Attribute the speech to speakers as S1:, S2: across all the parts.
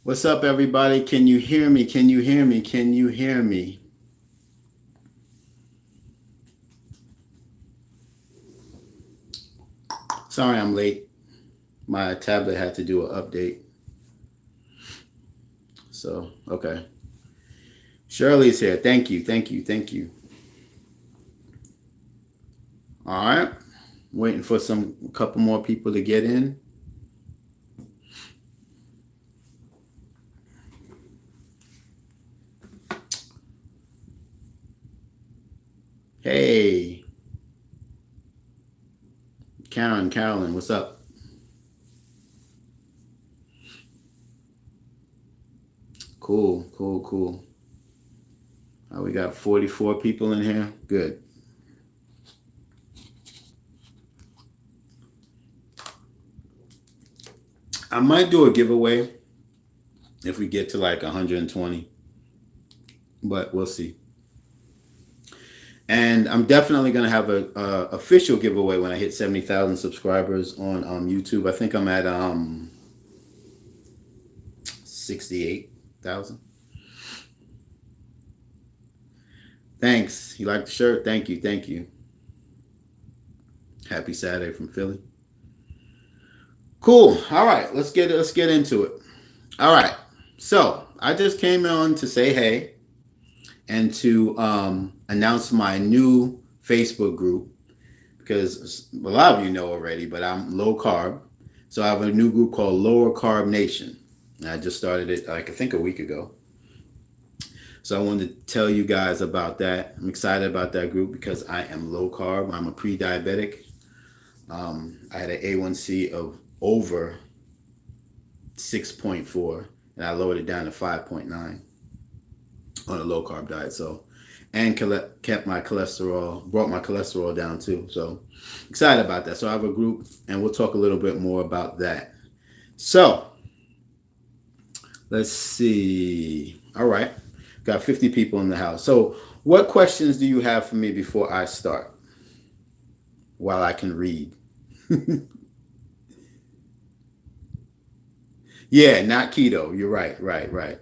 S1: What's up, everybody? Can you hear me? Can you hear me? Can you hear me? Sorry, I'm late. My tablet had to do an update. So, okay. Shirley's here. Thank you. Thank you. Thank you. All right. Waiting for a couple more people to get in. Hey, Carolyn, what's up? Cool, cool, cool. We got 44 people in here. Good. I might do a giveaway if we get to like 120, but we'll see. And I'm definitely going to have a official giveaway when I hit 70,000 subscribers on YouTube. I think I'm at 68,000. Thanks. You like the shirt? Thank you. Thank you. Happy Saturday from Philly. Cool. All right, let's get into it. All right. So I just came on to say hey and to announce my new Facebook group because a lot of you know already, but I'm low carb. So I have a new group called Lower Carb Nation. And I just started it like I think a week ago. So I wanted to tell you guys about that. I'm excited about that group because I am low carb. I'm a pre-diabetic. I had an A1C of over 6.4 and I lowered it down to 5.9 on a low carb diet. So, and kept my cholesterol, brought my cholesterol down too. So excited about that. So I have a group and we'll talk a little bit more about that. So let's see. All right. Got 50 people in the house. So what questions do you have for me before I start? While I can read. Yeah, not keto. You're right, right.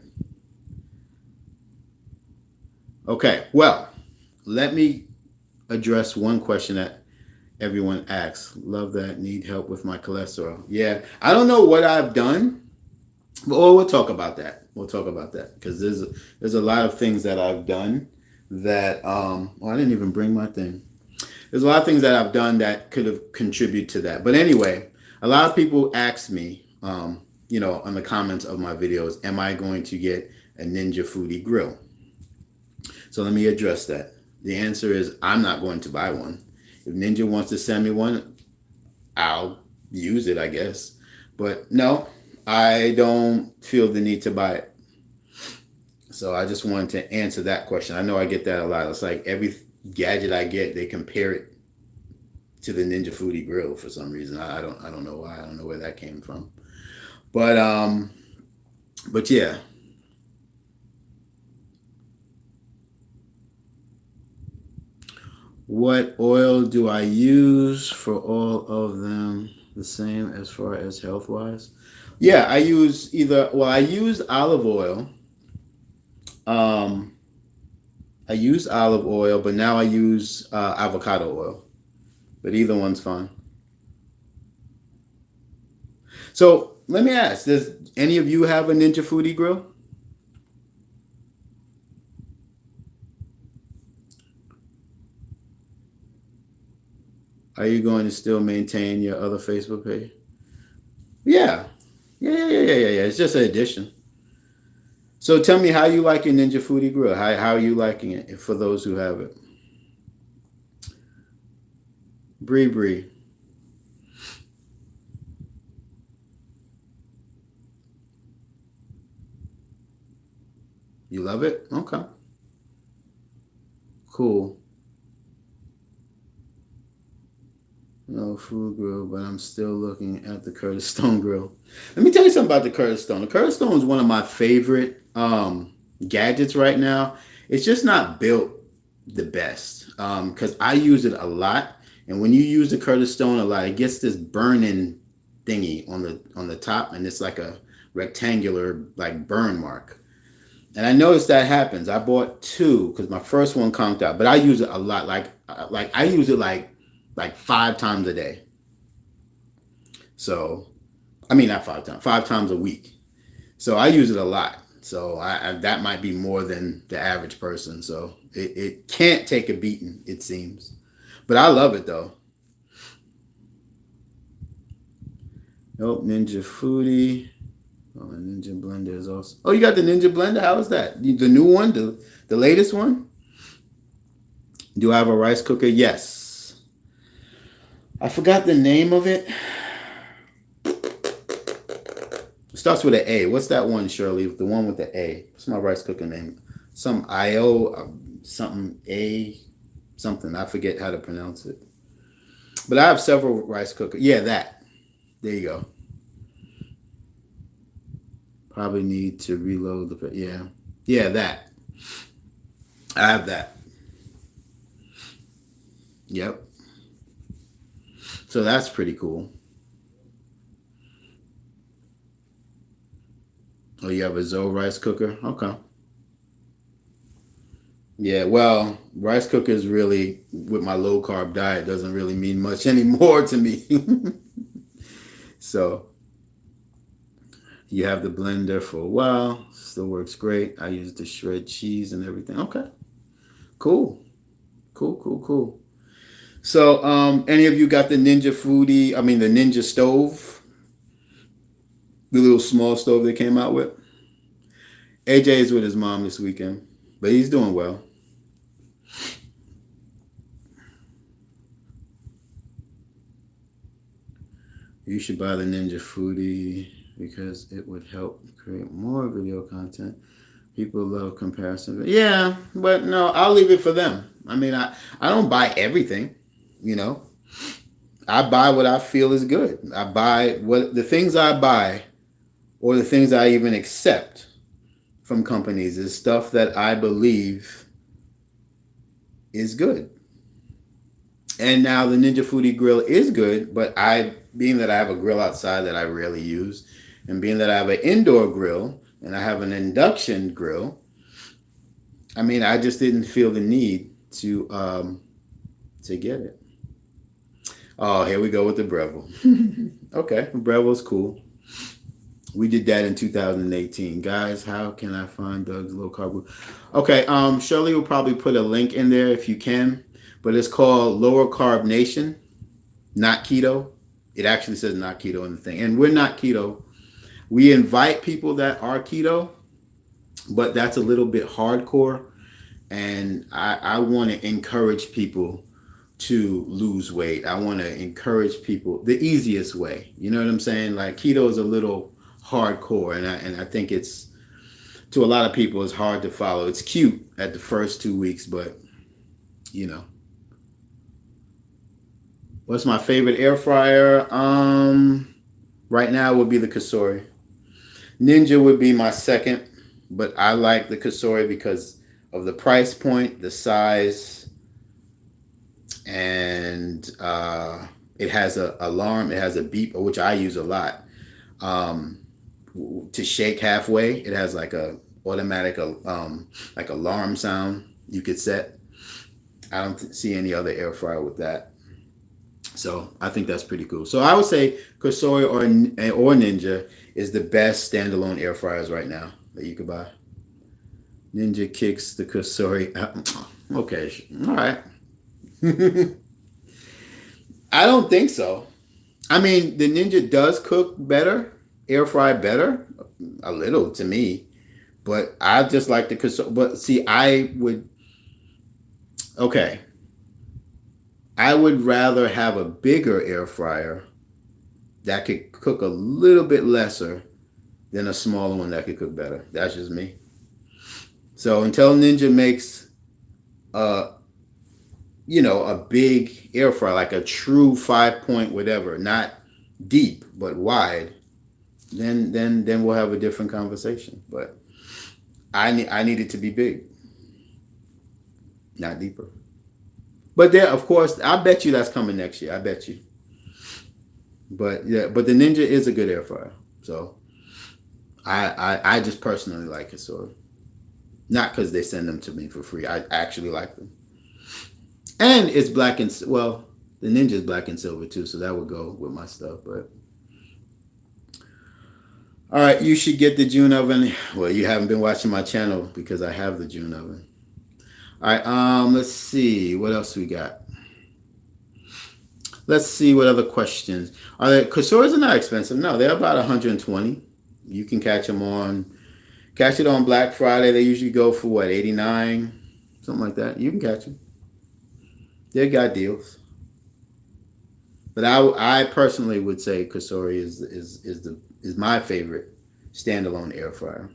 S1: Okay, well, let me address one question that everyone asks. Love that. Need help with my cholesterol. Yeah, I don't know what I've done, but we'll talk about that. We'll talk about that because there's a lot of things that I've done that I didn't even bring my thing. There's a lot of things that I've done that could have contributed to that. But anyway, a lot of people ask me, on the comments of my videos, am I going to get a Ninja Foodie grill? So let me address that. The answer is I'm not going to buy one. If Ninja wants to send me one, I'll use it, I guess. But no, I don't feel the need to buy it. So I just wanted to answer that question. I know I get that a lot. It's like every gadget I get, they compare it to the Ninja Foodie grill for some reason. I don't know why. I don't know where that came from. But yeah. What oil do I use for all of them? The same as far as health wise? Yeah, I use I use olive oil. Um, I use olive oil, but now I use avocado oil. But either one's fine. So let me ask: does any of you have a Ninja Foodie grill? Are you going to still maintain your other Facebook page? Yeah, yeah. It's just an addition. So tell me how you like your Ninja Foodie grill. How are you liking it for those who have it? Bree. You love it? Okay. Cool. No food grill, but I'm still looking at the Curtis Stone grill. Let me tell you something about the Curtis Stone. The Curtis Stone is one of my favorite gadgets right now. It's just not built the best because I use it a lot. And when you use the Curtis Stone a lot, it gets this burning thingy on the top, and it's like a rectangular like burn mark. And I noticed that happens. I bought two because my first one conked out, but I use it a lot. Like I use it like 5 times a day. So I mean not 5 times, 5 times a week. So I use it a lot. So I that might be more than the average person. So it can't take a beating, it seems. But I love it though. Nope, Ninja Foodie. Oh, Ninja Blender is also. Oh, you got the Ninja Blender? How is that? The new one? The latest one? Do I have a rice cooker? Yes. I forgot the name of it. It starts with an A. What's that one, Shirley? The one with the A. What's my rice cooker name? Some IO, something A, something. I forget how to pronounce it. But I have several rice cookers. Yeah, that. There you go. Probably need to reload the. Yeah, that. I have that. Yep. So that's pretty cool. Oh, you have a Zoe rice cooker? Okay. Yeah, well, rice cookers really, with my low carb diet, doesn't really mean much anymore to me. So you have the blender for a while, still works great. I use the shred cheese and everything. Okay, cool, cool. So, any of you got the Ninja Foodie? I mean, the Ninja stove, the little small stove they came out with. AJ is with his mom this weekend, but he's doing well. You should buy the Ninja Foodie because it would help create more video content. People love comparison. Yeah, but no, I'll leave it for them. I mean, I don't buy everything, you know. I buy what I feel is good. I buy what the things I buy or the things I even accept from companies is stuff that I believe is good. And now the Ninja Foodie grill is good, but being that I have a grill outside that I rarely use, and being that I have an indoor grill and I have an induction grill, I mean, I just didn't feel the need to get it. Oh, here we go with the Breville. Okay, Breville's cool. We did that in 2018. Guys, how can I find Doug's low carb? Okay, Shirley will probably put a link in there if you can, but it's called Lower Carb Nation, not keto. It actually says not keto in the thing. And we're not keto. We invite people that are keto, but that's a little bit hardcore. And I want to encourage people to lose weight. I want to encourage people the easiest way. You know what I'm saying? Like keto is a little hardcore. And I think it's, to a lot of people, it's hard to follow. It's cute at the first 2 weeks, but you know. What's my favorite air fryer? Right now would be the Kasori. Ninja would be my second, but I like the Kasori because of the price point, the size, and it has an alarm. It has a beep, which I use a lot. To shake halfway, it has like a automatic like alarm sound you could set. I don't see any other air fryer with that. So I think that's pretty cool. So I would say Kasori or Ninja is the best standalone air fryers right now that you could buy. Ninja kicks the Kasori. Okay, all right. I don't think so. I mean, the Ninja does cook better, air fry better, a little to me. But I just like the Kasori. But see, I would rather have a bigger air fryer that could cook a little bit lesser than a smaller one that could cook better. That's just me. So until Ninja makes a big air fryer, like a true 5-point whatever, not deep but wide, then we'll have a different conversation. But I need it to be big, not deeper. But there, of course, I bet you that's coming next year. I bet you. But yeah, but the Ninja is a good air fryer. So I just personally like Kasori. Not because they send them to me for free. I actually like them. And it's black and, well, the Ninja's black and silver too, so that would go with my stuff. But all right, you should get the June oven. Well, you haven't been watching my channel because I have the June oven. All right, let's see what else we got. Let's see what other questions. Kasoras are not expensive. No, they're about 120. You can catch it on Black Friday. They usually go for what, 89, something like that. You can catch them. They got deals. But I personally would say Kasori is my favorite standalone air fryer.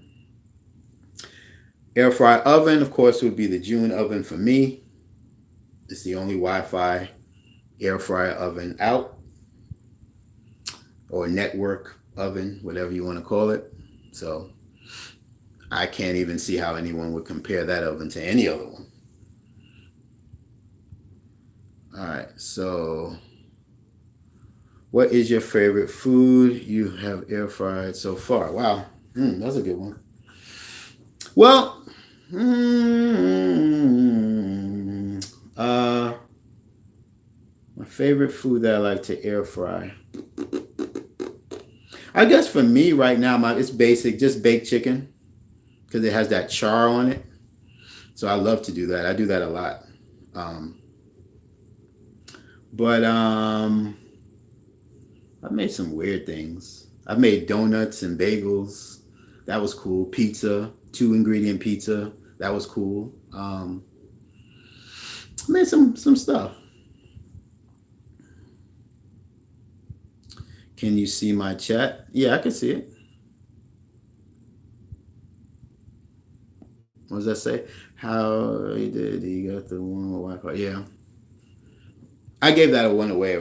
S1: Air fryer oven, of course, would be the June oven for me. It's the only Wi-Fi air fryer oven out, or network oven, whatever you want to call it. So I can't even see how anyone would compare that oven to any other one. All right, so what is your favorite food you have air fried so far? Wow, that's a good one. Well, my favorite food that I like to air fry. I guess for me right now, it's basic, just baked chicken, because it has that char on it. So I love to do that. I do that a lot. But I've made some weird things. I've made donuts and bagels. That was cool. Pizza, 2-ingredient pizza. That was cool. I made some stuff. Can you see my chat? Yeah, I can see it. What does that say? How did he get the one with Wi-Fi? Yeah. I gave that one away,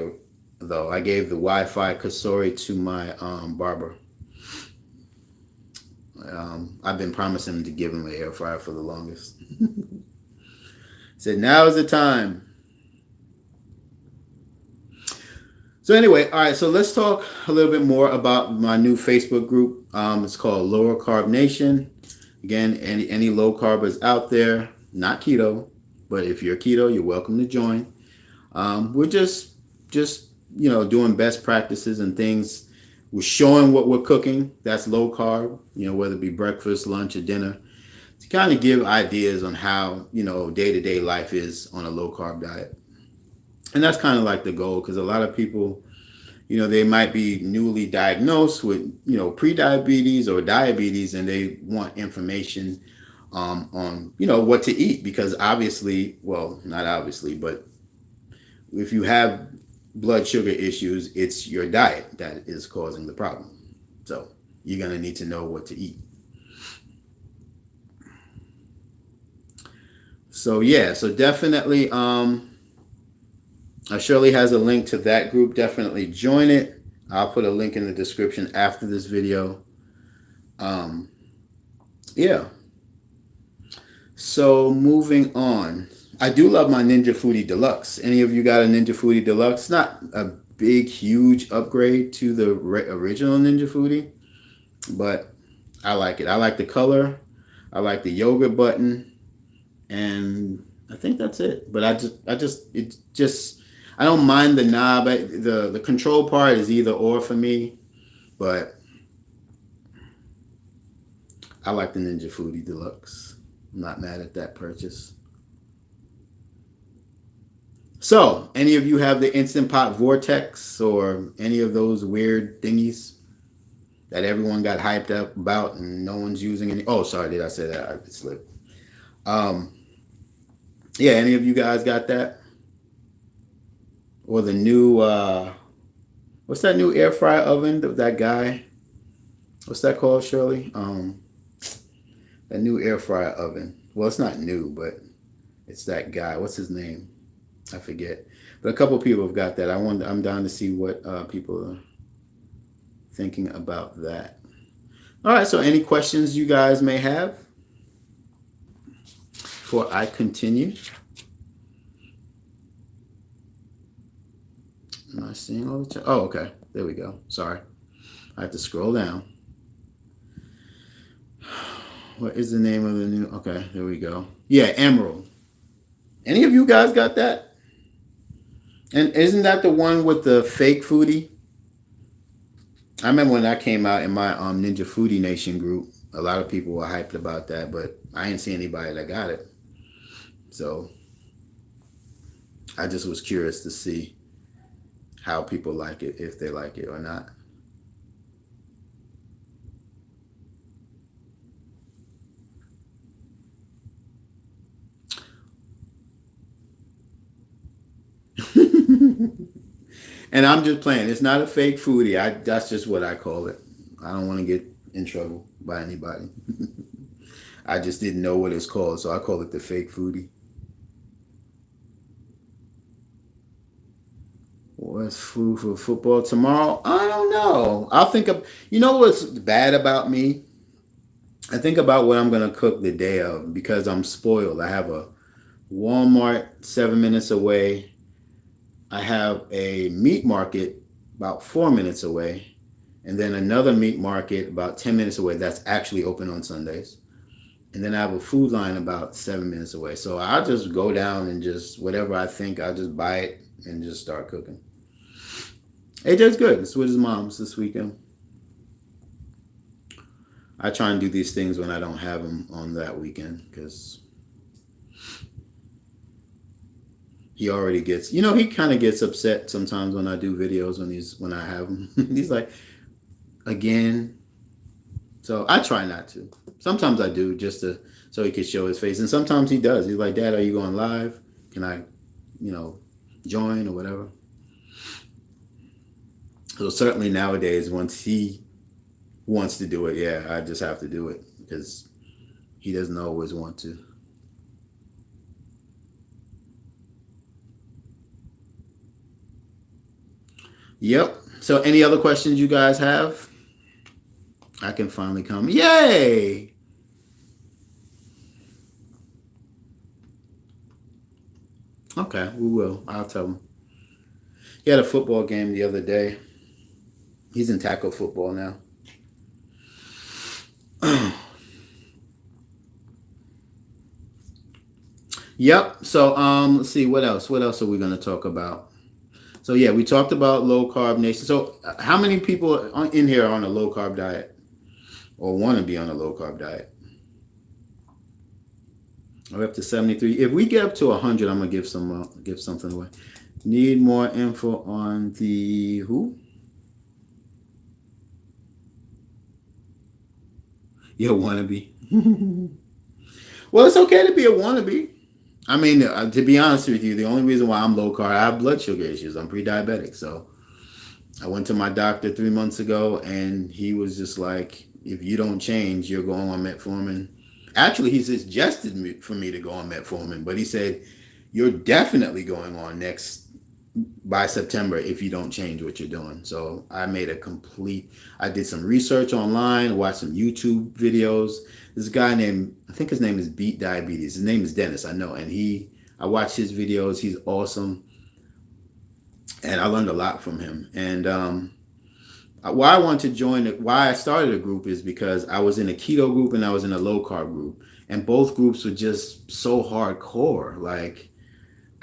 S1: though. I gave the Wi-Fi Kasori to my barber. I've been promising to give him an air fryer for the longest. Said, now is the time. So anyway, all right, so let's talk a little bit more about my new Facebook group. It's called Lower Carb Nation. Again, any low carbers out there, not keto, but if you're keto, you're welcome to join. We're just doing best practices and things. We're showing what we're cooking. That's low carb, whether it be breakfast, lunch, or dinner, to kind of give ideas on how, day-to-day life is on a low carb diet. And that's kind of like the goal, because a lot of people, they might be newly diagnosed with, pre-diabetes or diabetes, and they want information on, what to eat, because obviously, well, not obviously, but if you have blood sugar issues, it's your diet that is causing the problem. So you're going to need to know what to eat. So yeah, so definitely, Shirley has a link to that group. Definitely join it. I'll put a link in the description after this video. Yeah. So moving on. I do love my Ninja Foodie Deluxe. Any of you got a Ninja Foodie Deluxe? Not a big, huge upgrade to the original Ninja Foodie, but I like it. I like the color. I like the yogurt button, and I think that's it. But I don't mind the knob. The control part is either or for me, but I like the Ninja Foodie Deluxe. I'm not mad at that purchase. So, any of you have the Instant Pot Vortex or any of those weird thingies that everyone got hyped up about and no one's using any? Oh, sorry, did I say that? I slipped. Yeah, any of you guys got that? Or the new, what's that new air fryer oven? That guy? What's that called, Shirley? That new air fryer oven. Well, it's not new, but it's that guy. What's his name? I forget. But a couple of people have got that. I'm down to see what people are thinking about that. All right, so any questions you guys may have before I continue? Am I seeing all the chat? Oh, okay. There we go. Sorry. I have to scroll down. What is the name of the new? Okay, there we go. Yeah, Emerald. Any of you guys got that? And isn't that the one with the fake foodie? I remember when that came out in my Ninja Foodie Nation group. A lot of people were hyped about that, but I didn't see anybody that got it. So I just was curious to see how people like it, if they like it or not. And I'm just playing. It's not a fake foodie. That's just what I call it. I don't want to get in trouble by anybody. I just didn't know what it's called, so I call it the fake foodie. What's food for football tomorrow? I don't know. I'll think of. You know what's bad about me? I think about what I'm gonna cook the day of because I'm spoiled. I have a Walmart 7 minutes away. I have a meat market about 4 minutes away, and then another meat market about 10 minutes away. That's actually open on Sundays. And then I have a food line about 7 minutes away. So I'll just go down and just whatever I think, I'll just buy it and just start cooking. AJ's good. It's with his mom's this weekend. I try and do these things when I don't have him on that weekend because he already gets, he kind of gets upset sometimes when I do videos when I have him. He's like, again. So I try not to. Sometimes I do so he can show his face, and sometimes he does. He's like, "Dad, are you going live? Can I, join or whatever?" So certainly nowadays, once he wants to do it, yeah, I just have to do it because he doesn't always want to. Yep. So any other questions you guys have? I can finally come. Yay! Okay, we will. I'll tell him. He had a football game the other day. He's in tackle football now. Yep. So let's see what else. What else are we going to talk about? So yeah, we talked about low carb nation. So how many people in here are on a low carb diet or want to be on a low carb diet? We're up to 73. If we get up to 100, I'm gonna give something away. Need more info on the who? You wannabe. Well, it's okay to be a wannabe. I mean, to be honest with you, the only reason why I'm low carb, I have blood sugar issues. I'm pre-diabetic. So I went to my doctor 3 months ago and he was just like, if you don't change, you're going on metformin. Actually, he suggested for me to go on metformin, but he said, you're definitely going on by September if you don't change what you're doing. So I did some research online, watched some YouTube videos. This guy I think his name is Beat Diabetes. His name is Dennis, I know. And I watched his videos. He's awesome. And I learned a lot from him. And why I wanted to why I started a group is because I was in a keto group and I was in a low carb group. And both groups were just so hardcore. Like,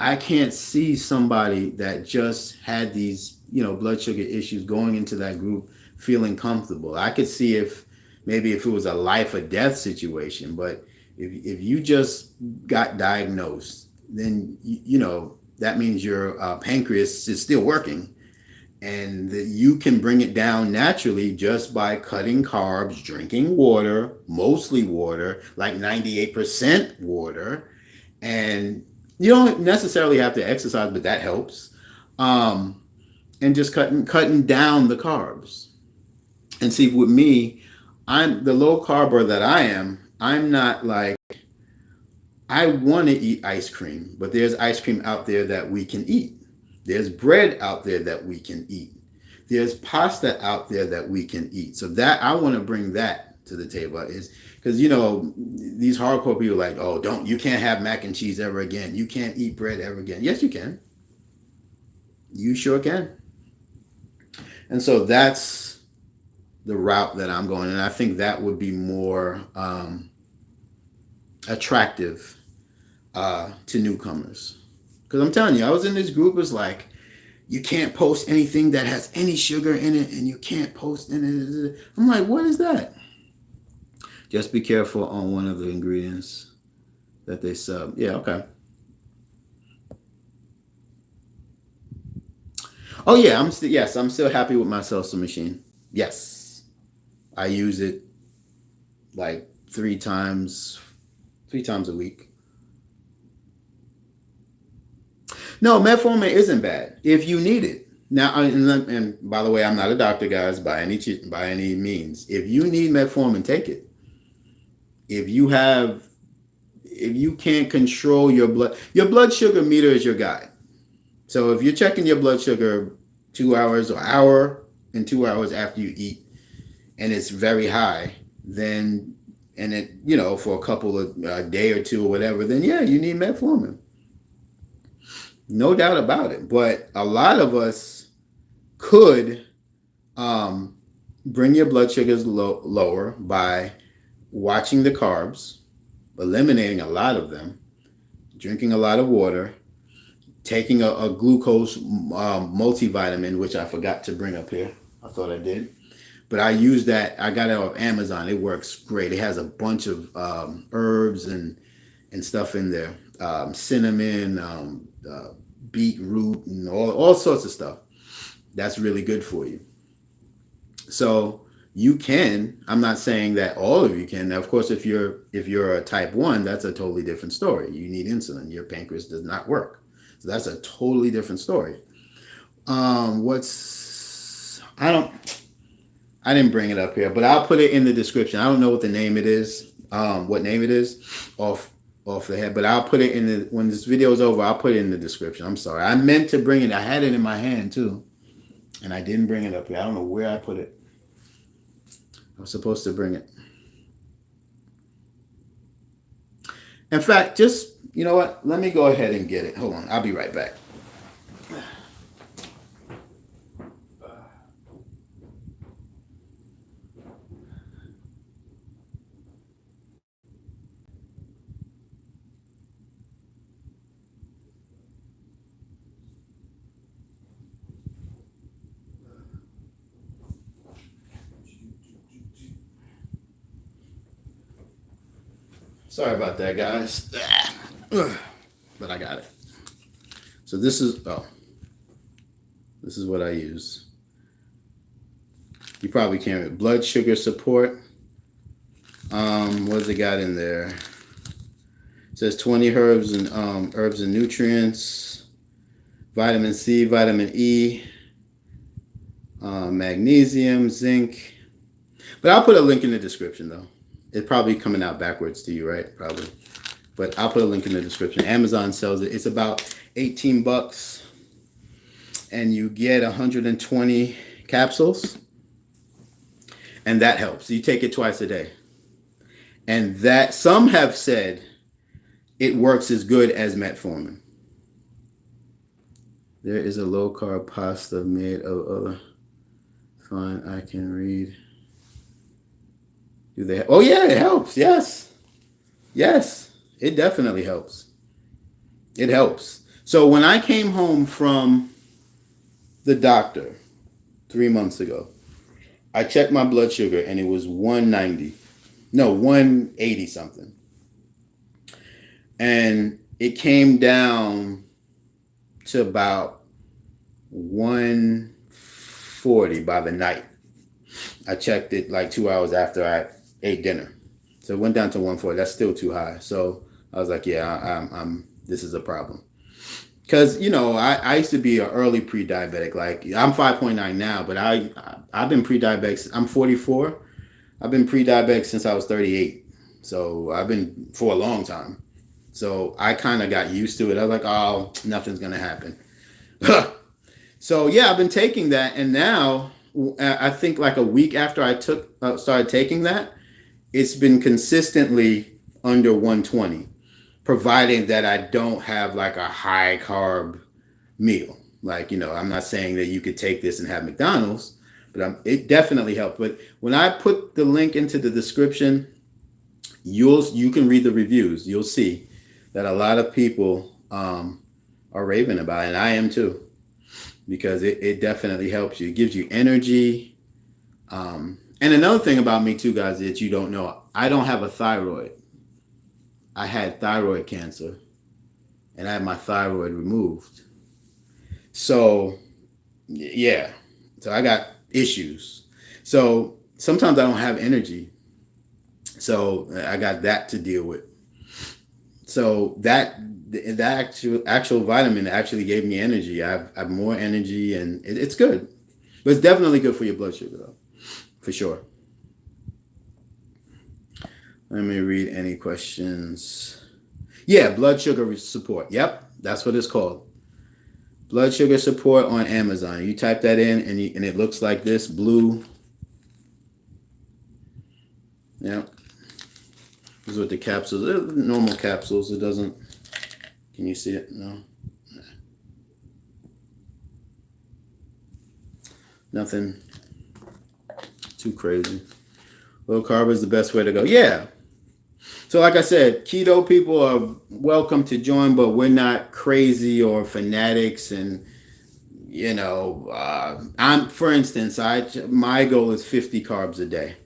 S1: I can't see somebody that just had these, blood sugar issues going into that group feeling comfortable. I could see if it was a life or death situation, but if you just got diagnosed, then that means your pancreas is still working, and that you can bring it down naturally just by cutting carbs, drinking water, mostly water, like 98% water, and you don't necessarily have to exercise, but that helps. And just cutting down the carbs. And see, with me, I'm the low carber that I am. I'm not like, I want to eat ice cream, but there's ice cream out there that we can eat. There's bread out there that we can eat. There's pasta out there that we can eat. So that I want to bring that to the table is because these hardcore people are like, oh, you can't have mac and cheese ever again. You can't eat bread ever again. Yes, you can. You sure can. And so that's the route that I'm going, and I think that would be more attractive to newcomers. Because I'm telling you, I was in this group. It's like, you can't post anything that has any sugar in it, and you can't post in it. I'm like, what is that? Just be careful on one of the ingredients that they sub. Yeah, okay. Oh yeah, I'm still happy with my salsa machine. Yes, I use it like three times a week. No, metformin isn't bad if you need it. Now, and by the way, I'm not a doctor, guys, by any means. If you need metformin, take it. If you have, if you can't control your blood sugar meter is your guide. So if you're checking your blood sugar 2 hours or hour and 2 hours after you eat, and it's very high, then and it for a couple of a day or two or whatever, then yeah, you need metformin. No doubt about it. But a lot of us could bring your blood sugars lower by watching the carbs, eliminating a lot of them, drinking a lot of water, taking a glucose multivitamin, which I forgot to bring up here. I thought I did. But I use that. I got it off Amazon. It works great. It has a bunch of herbs and stuff in there. Cinnamon, beetroot, and all sorts of stuff. That's really good for you. So you can. I'm not saying that all of you can. Now, of course, if you're a type 1, that's a totally different story. You need insulin. Your pancreas does not work. So that's a totally different story. I didn't bring it up here, but I'll put it in the description. I don't know what the name it is, what name it is off the head, but I'll put it when this video is over, I'll put it in the description. I'm sorry. I meant to bring it. I had it in my hand too, and I didn't bring it up here. I don't know where I put it. I was supposed to bring it. In fact, you know what? Let me go ahead and get it. Hold on. I'll be right back. Sorry about that, guys. But I got it. So this is what I use. You probably can't read. Blood sugar support. What's it got in there? It says 20 herbs and nutrients, vitamin C, vitamin E, magnesium, zinc. But I'll put a link in the description though. It's probably coming out backwards to you, right? Probably. But I'll put a link in the description. Amazon sells it. It's about $18 and you get 120 capsules. And that helps. You take it twice a day. And that some have said it works as good as metformin. There is a low carb pasta made of other. Fine, I can read. Do they? Oh yeah, it helps. Yes, it definitely helps. It helps. So when I came home from the doctor 3 months ago, I checked my blood sugar and it was 190. No, 180 something. And it came down to about 140 by the night. I checked it like 2 hours after I ate dinner. So it went down to 140. That's still too high. So I was like, yeah, I'm this is a problem. Because, I used to be an early pre-diabetic. Like, I'm 5.9 now, but I've been pre-diabetic. I'm 44. I've been pre-diabetic since I was 38. So I've been for a long time. So I kind of got used to it. I was like, oh, nothing's going to happen. So, yeah, I've been taking that. And now, I think like a week after I started taking that, it's been consistently under 120, providing that I don't have like a high carb meal. Like, I'm not saying that you could take this and have McDonald's, but but it definitely helped. But when I put the link into the description, you can read the reviews. You'll see that a lot of people are raving about it, and I am too, because it definitely helps you. It gives you energy. And another thing about me too, guys, that you don't know, I don't have a thyroid. I had thyroid cancer, and I had my thyroid removed. So, yeah. So I got issues. So sometimes I don't have energy. So I got that to deal with. So that actual vitamin actually gave me energy. I have more energy, and it's good. But it's definitely good for your blood sugar, though, for sure. Let me read any questions. Yeah, blood sugar support. Yep, that's what it's called. Blood sugar support on Amazon. You type that in, and it looks like this, blue. Yep. This is what the capsules. They're normal capsules. It doesn't. Can you see it? No. Nothing too crazy. Low carb is the best way to go. Yeah. So like I said, keto people are welcome to join, but we're not crazy or fanatics. And for instance, my goal is 50 carbs a day.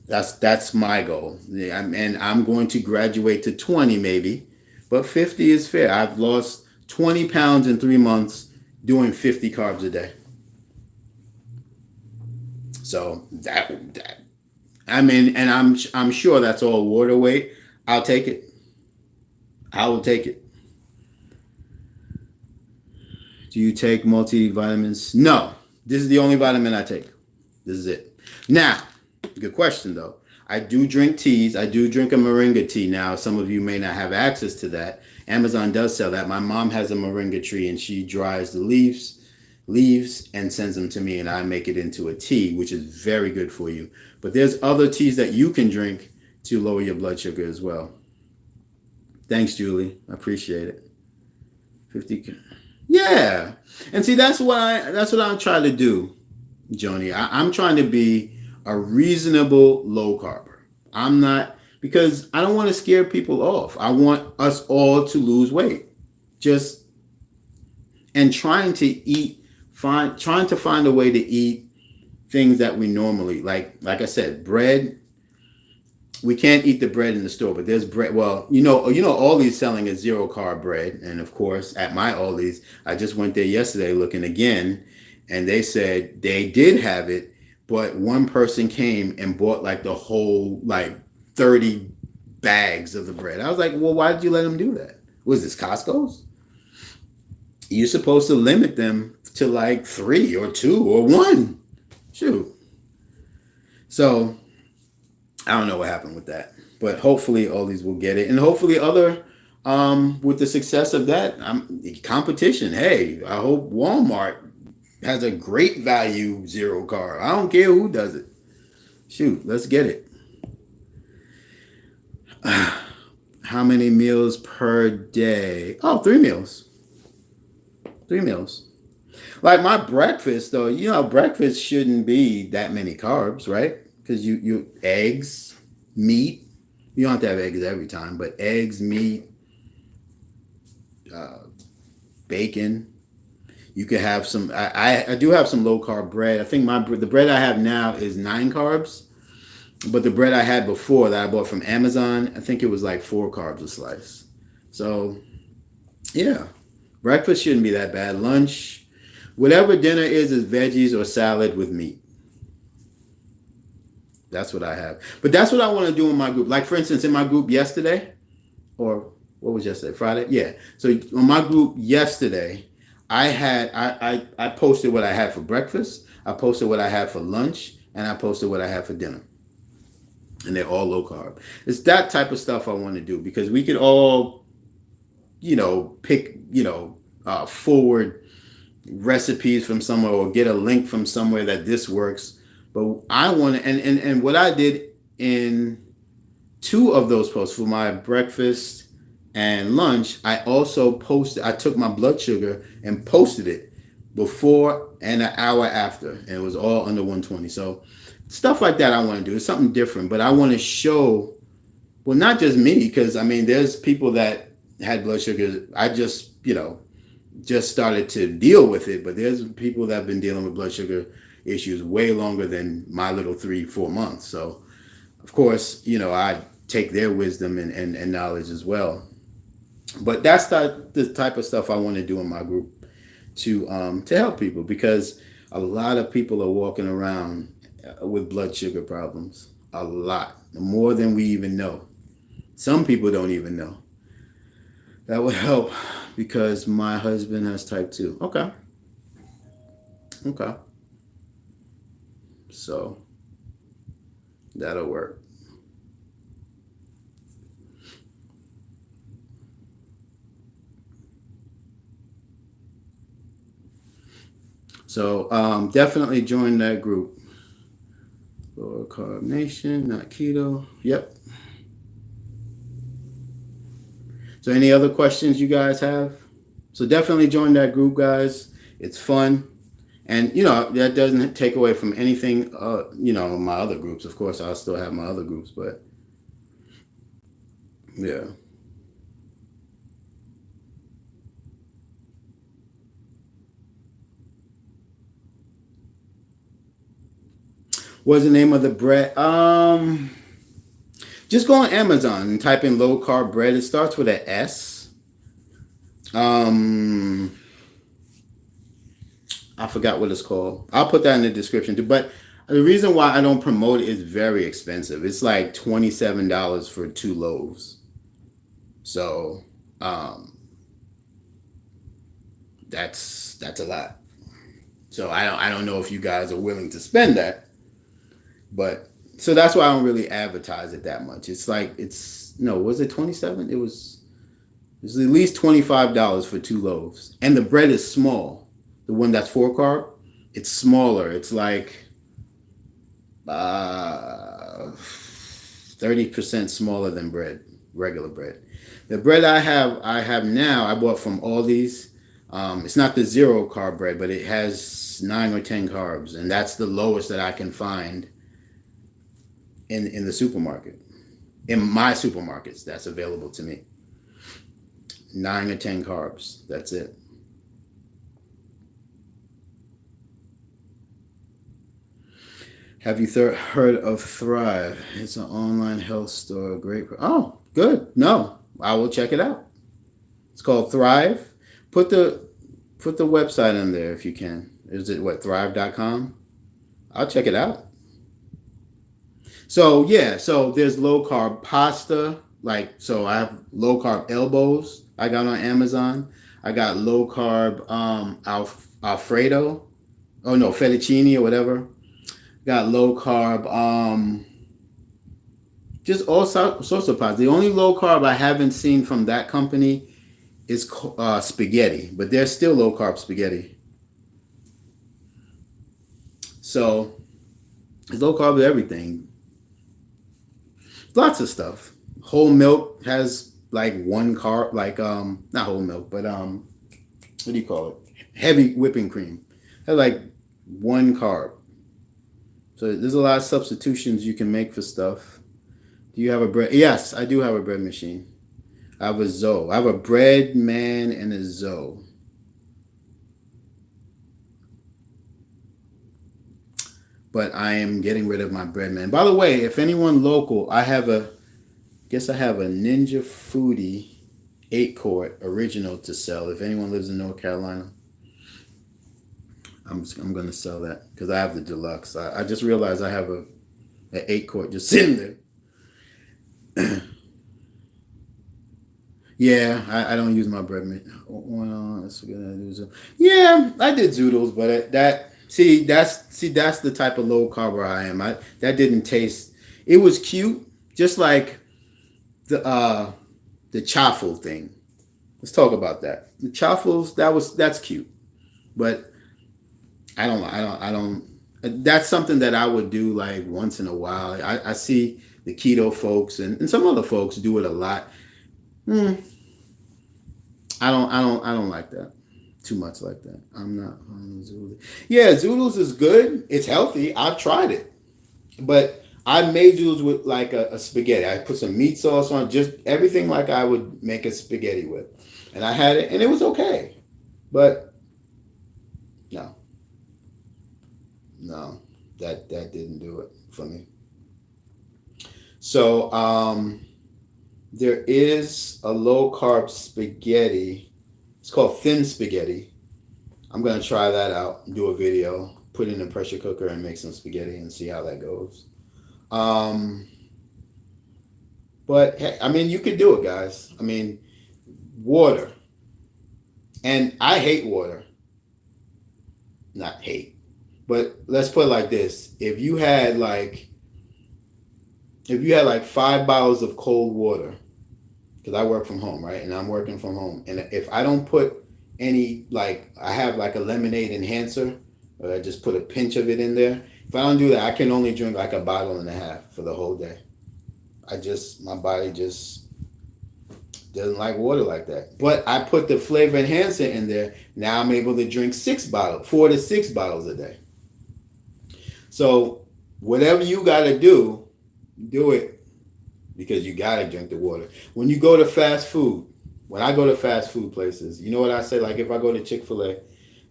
S1: That's my goal. And I'm going to graduate to 20 maybe, but 50 is fair. I've lost 20 pounds in 3 months doing 50 carbs a day. So and I'm sure that's all water weight. I'll take it. I will take it. Do you take multivitamins? No. This is the only vitamin I take. This is it. Now, good question though. I do drink teas. I do drink a Moringa tea. Now, some of you may not have access to that. Amazon does sell that. My mom has a Moringa tree, and she dries the leaves and sends them to me, and I make it into a tea, which is very good for you. But there's other teas that you can drink to lower your blood sugar as well. Thanks, Julie. I appreciate it. 50. Yeah. And see, that's what I'm trying to do, Joni. I'm trying to be a reasonable low carber. I'm not, because I don't want to scare people off. I want us all to lose weight. And trying to find a way to eat things that we normally like I said, bread. We can't eat the bread in the store, but there's bread. Well, Aldi's selling a 0 carb bread, and of course, at my Aldi's, I just went there yesterday looking again, and they said they did have it, but one person came and bought like the whole 30 bags of the bread. I was like, well, why did you let them do that? Was this Costco's? You're supposed to limit them to 3 or 2 or 1. Shoot. So I don't know what happened with that, but hopefully all these will get it, and hopefully other with the success of that competition. Hey, I hope Walmart has a great value 0 carb. I don't care who does it. Shoot, let's get it. How many meals per day? Oh, 3 meals. 3 meals. Like my breakfast, though, breakfast shouldn't be that many carbs, right? Because you eggs, meat. You don't have to have eggs every time, but eggs, meat, bacon. You could have some. I do have some low carb bread. I think the bread I have now is 9 carbs, but the bread I had before that I bought from Amazon, I think it was 4 carbs a slice. So, yeah, breakfast shouldn't be that bad. Lunch. Whatever dinner is veggies or salad with meat. That's what I have. But that's what I want to do in my group. Like, for instance, in my group yesterday, or what was yesterday? Friday? Yeah. So on my group yesterday, I posted what I had for breakfast, I posted what I had for lunch, and I posted what I had for dinner. And they're all low carb. It's that type of stuff I want to do, because we could all, pick, forward recipes from somewhere or get a link from somewhere that this works. But I want to, and what I did in 2 of those posts for my breakfast and lunch, I also posted, I took my blood sugar and posted it before and an hour after, and it was all under 120. So stuff like that I want to do. It's something different, but I want to show, well, not just me, because I mean, there's people that had blood sugar. I just, just started to deal with it, but there's people that have been dealing with blood sugar issues way longer than my little 3-4 months. So, of course, I take their wisdom and knowledge as well. But that's the type of stuff I want to do in my group to help people, because a lot of people are walking around with blood sugar problems. A lot more than we even know. Some people don't even know. That would help because my husband has type 2. Okay. So that'll work. So definitely join that group. Lower Carb Nation, not keto. Yep. So any other questions you guys have? So definitely join that group, guys. It's fun. And, that doesn't take away from anything, my other groups. Of course, I'll still have my other groups, but yeah. What's the name of the bread? Just go on Amazon and type in low carb bread. It starts with an S. I forgot what it's called. I'll put that in the description too. But the reason why I don't promote it is very expensive. It's like $27 for 2 loaves. So that's a lot. So I don't know if you guys are willing to spend that. But so that's why I don't really advertise it that much. It's like was it 27? It was at least $25 for 2 loaves. And the bread is small. The one that's 4 carb, it's smaller. It's like 30% smaller than regular bread. The bread I have now, I bought from Aldi's. It's not the 0 carb bread, but it has 9 or 10 carbs, and that's the lowest that I can find in the supermarket. In my supermarkets, that's available to me. 9 or 10 carbs. That's it. Have you heard of Thrive? It's an online health store. Great. Oh, good. No, I will check it out. It's called Thrive. Put the website in there if you can. Is it thrive.com? I'll check it out. So there's low carb pasta. So I have low carb elbows I got on Amazon. I got low carb Alfredo. Oh no, fettuccine or whatever. Got low carb, just all sorts of pods. The only low carb I haven't seen from that company is spaghetti, but they're still low carb spaghetti. So it's low carb with everything. Lots of stuff. Whole milk has like 1 carb, not whole milk, but what do you call it? Heavy whipping cream. Has like 1 carb. So there's a lot of substitutions you can make for stuff. Do you have a bread? Yes, I do have a bread machine. I have a Zoe. I have a bread man and a Zoe. But I am getting rid of my bread man. By the way, if anyone local, I have a Ninja Foodie 8-quart original to sell. If anyone lives in North Carolina, I'm going to sell that because I have the deluxe. I just realized I have an 8-quart just sitting there. Yeah, I don't use my bread mix. Let's forget I do. Yeah, I did zoodles, but that's the type of low carb I am. That didn't taste. It was cute, just like the chaffle thing. Let's talk about that. The chaffles, that's cute, but I don't. That's something that I would do like once in a while. I see the keto folks and some other folks do it a lot. I don't like that. too much like that. I'm not on Zoodles. Yeah, Zoodles is good. It's healthy. I've tried it, but I made Zoodles with like a spaghetti. I put some meat sauce on, just everything like I would make a spaghetti with, and I had it, and it was okay. But no, no, that didn't do it for me. So there is a low carb spaghetti. It's called thin spaghetti. I'm gonna try that out and do a video. Put it in a pressure cooker and make some spaghetti and see how that goes. Um, but hey, I mean, you could do it, guys. I mean, water, and I hate water. Not hate, but let's put it like this: if you had like 5 bottles of cold water, because I work from home, right? And I'm working from home. And if I don't put any, like, I have like a lemonade enhancer, or I just put a pinch of it in there. If I don't do that, I can only drink like a bottle and a half for the whole day. My body just doesn't like water like that. But I put the flavor enhancer in there. Now I'm able to drink 4 to 6 bottles a day. So whatever you got to do it, because you got to drink the water. When you go to fast food, when I go to fast food places, you know what I say? Like if I go to Chick-fil-A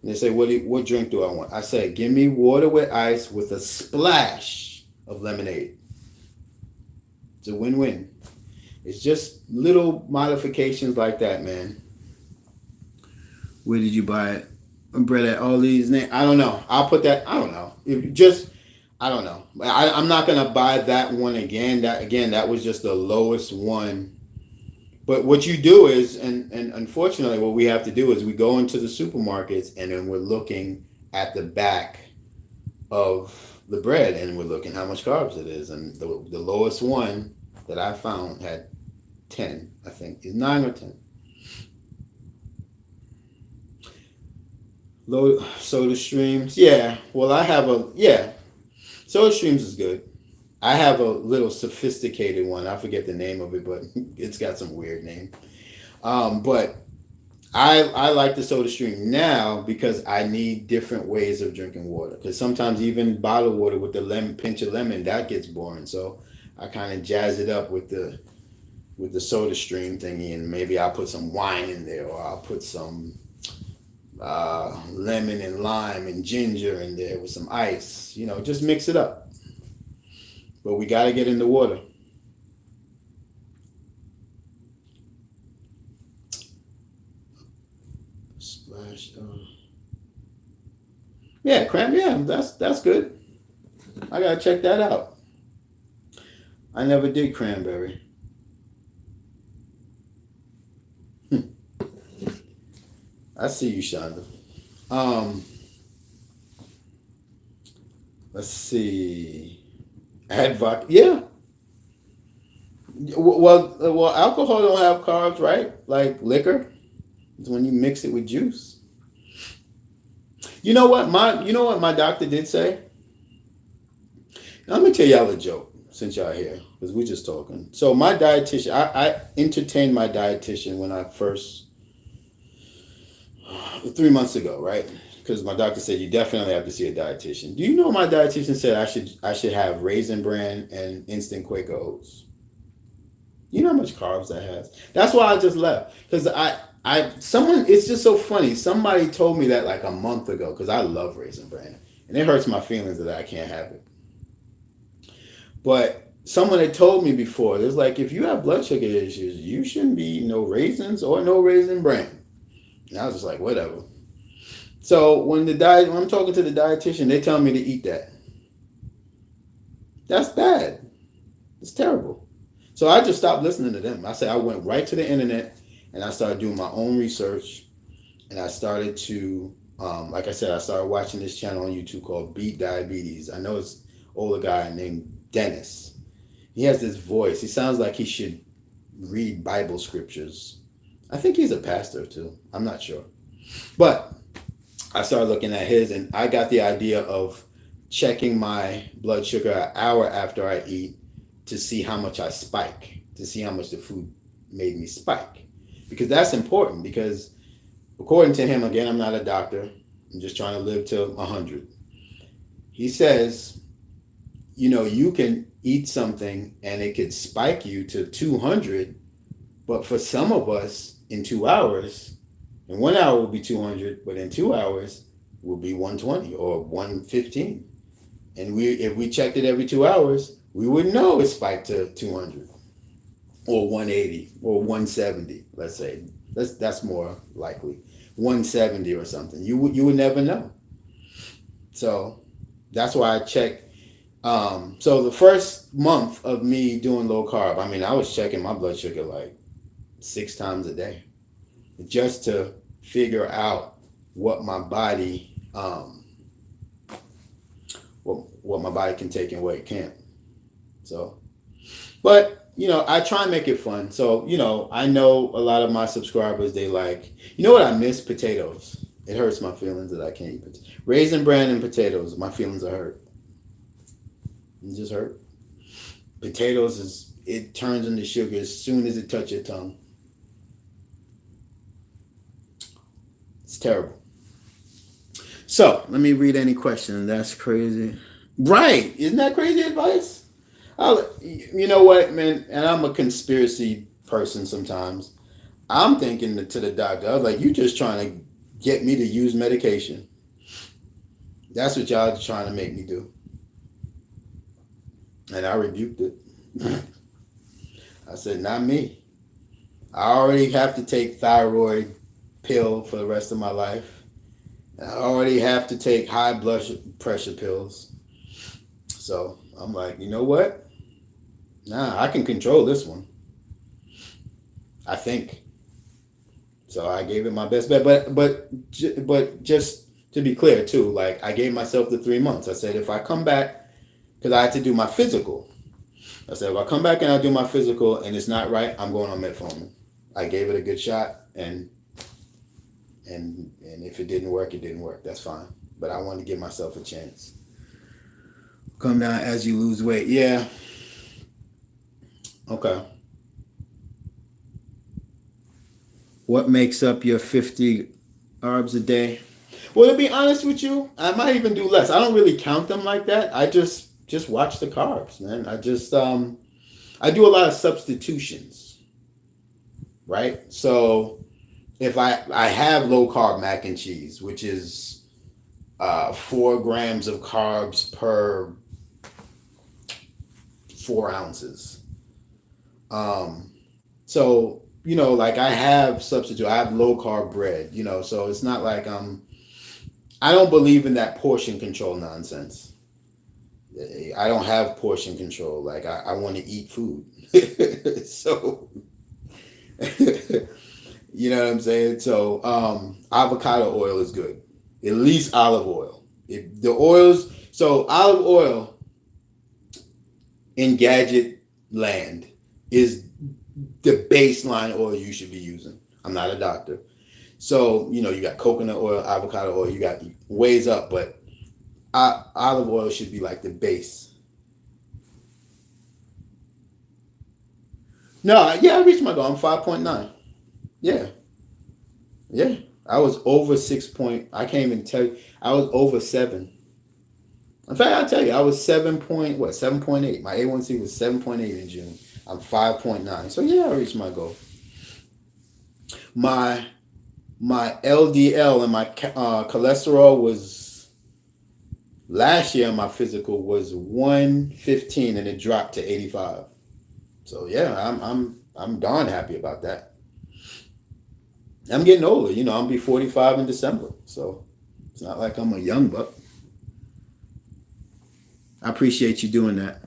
S1: and they say, what drink do I want? I say, give me water with ice with a splash of lemonade. It's a win-win. It's just little modifications like that, man. Where did you buy it? Bread at all these names? I don't know. I'll put that. I don't know. I don't know. I'm not gonna buy that one again. That was just the lowest one. But what you do is, and unfortunately, what we have to do is we go into the supermarkets and then we're looking at the back of the bread and we're looking how much carbs it is. And the lowest one that I found had 10, I think. Is 9 or 10. Low soda streams. Yeah. Well, soda streams is good. I have a little sophisticated one. I forget the name of it, but it's got some weird name. But I like the soda stream now because I need different ways of drinking water. Because sometimes even bottled water with the pinch of lemon, that gets boring. So I kind of jazz it up with the soda stream thingy, and maybe I'll put some wine in there, or I'll put some lemon and lime and ginger in there with some ice. Just mix it up. But we got to get in the water. Splash. Yeah, cranberry. Yeah, that's good. I gotta check that out. I never did cranberry. I see you, Shonda. Let's see. Add vodka. Yeah. Well, alcohol don't have carbs, right? Like liquor. It's when you mix it with juice. You know what my doctor did say? Now, let me tell y'all a joke since y'all here, because we're just talking. So my dietitian, I entertained my dietitian when I first 3 months ago, right? Because my doctor said you definitely have to see a dietitian. Do you know my dietitian said I should have Raisin Bran and instant Quaker oats? You know how much carbs that has? That's why I just left. Because it's just so funny. Somebody told me that like a month ago, because I love Raisin Bran. And it hurts my feelings that I can't have it. But someone had told me before, it was like, if you have blood sugar issues, you shouldn't be eating no raisins or no Raisin Bran. And I was just like, whatever. So when I'm talking to the dietitian, they tell me to eat that. That's bad. It's terrible. So I just stopped listening to them. I went right to the internet and I started doing my own research. And I started to, like I said, I started watching this channel on YouTube called Beat Diabetes. I know it's an older guy named Dennis. He has this voice. He sounds like he should read Bible scriptures. I think he's a pastor too. I'm not sure. But I started looking at his, and I got the idea of checking my blood sugar an hour after I eat to see how much I spike, to see how much the food made me spike. Because that's important, because according to him, again, I'm not a doctor. I'm just trying to live to 100. He says, you can eat something and it could spike you to 200, but for some of us, in 2 hours, in 1 hour will be 200, but in 2 hours will be 120 or 115. And if we checked it every 2 hours, we would know it spiked to 200 or 180 or 170. Let's say that's more likely 170 or something. You would never know. So that's why I check. So the first month of me doing low carb, I was checking my blood sugar like 6 times a day, just to figure out what my body, what my body can take and what it can't. So, but I try and make it fun. So, I know a lot of my subscribers, they like, what I miss? Potatoes. It hurts my feelings that I can't eat potatoes. Raisin bran and potatoes, my feelings are hurt. It just hurt. Potatoes it turns into sugar as soon as it touches your tongue. It's terrible. So let me read any question. That's crazy. Right. Isn't that crazy advice? You know what, man? And I'm a conspiracy person sometimes. I'm thinking to the doctor, I was like, you just trying to get me to use medication. That's what y'all are trying to make me do. And I rebuked it. I said, not me. I already have to take thyroid pill for the rest of my life. I already have to take high blood pressure pills. So I'm like, you know what? Nah, I can control this one. I think. So I gave it my best bet. But just to be clear too, like I gave myself the 3 months. I said, if I come back, because I had to do my physical. I said, if I come back and I do my physical and it's not right, I'm going on metformin. I gave it a good shot, and if it didn't work, it didn't work. That's fine. But I wanted to give myself a chance. Come down as you lose weight. Yeah. Okay. What makes up your 50 carbs a day? Well, to be honest with you, I might even do less. I don't really count them like that. I just watch the carbs, man. I do a lot of substitutions, right? So if I have low carb mac and cheese, which is 4 grams of carbs per 4 ounces. So, like I have substitute, I have low carb bread, so it's not like I don't believe in that portion control nonsense. I don't have portion control. Like I want to eat food. So, you know what I'm saying? So, avocado oil is good. At least olive oil. So olive oil in gadget land is the baseline oil you should be using. I'm not a doctor. So, you got coconut oil, avocado oil, you got ways up, but olive oil should be like the base. No, yeah, I reached my goal. I'm 5.9. Yeah. I was over 6 I can't even tell you. I was over 7. In fact, I'll tell you, I was 7.8. My A1C was 7.8 in June. I'm 5.9. So yeah, I reached my goal. My LDL and my cholesterol was, last year my physical was 115 and it dropped to 85. So yeah, I'm darn happy about that. I'm getting older, I'll be 45 in December. So it's not like I'm a young buck. I appreciate you doing that.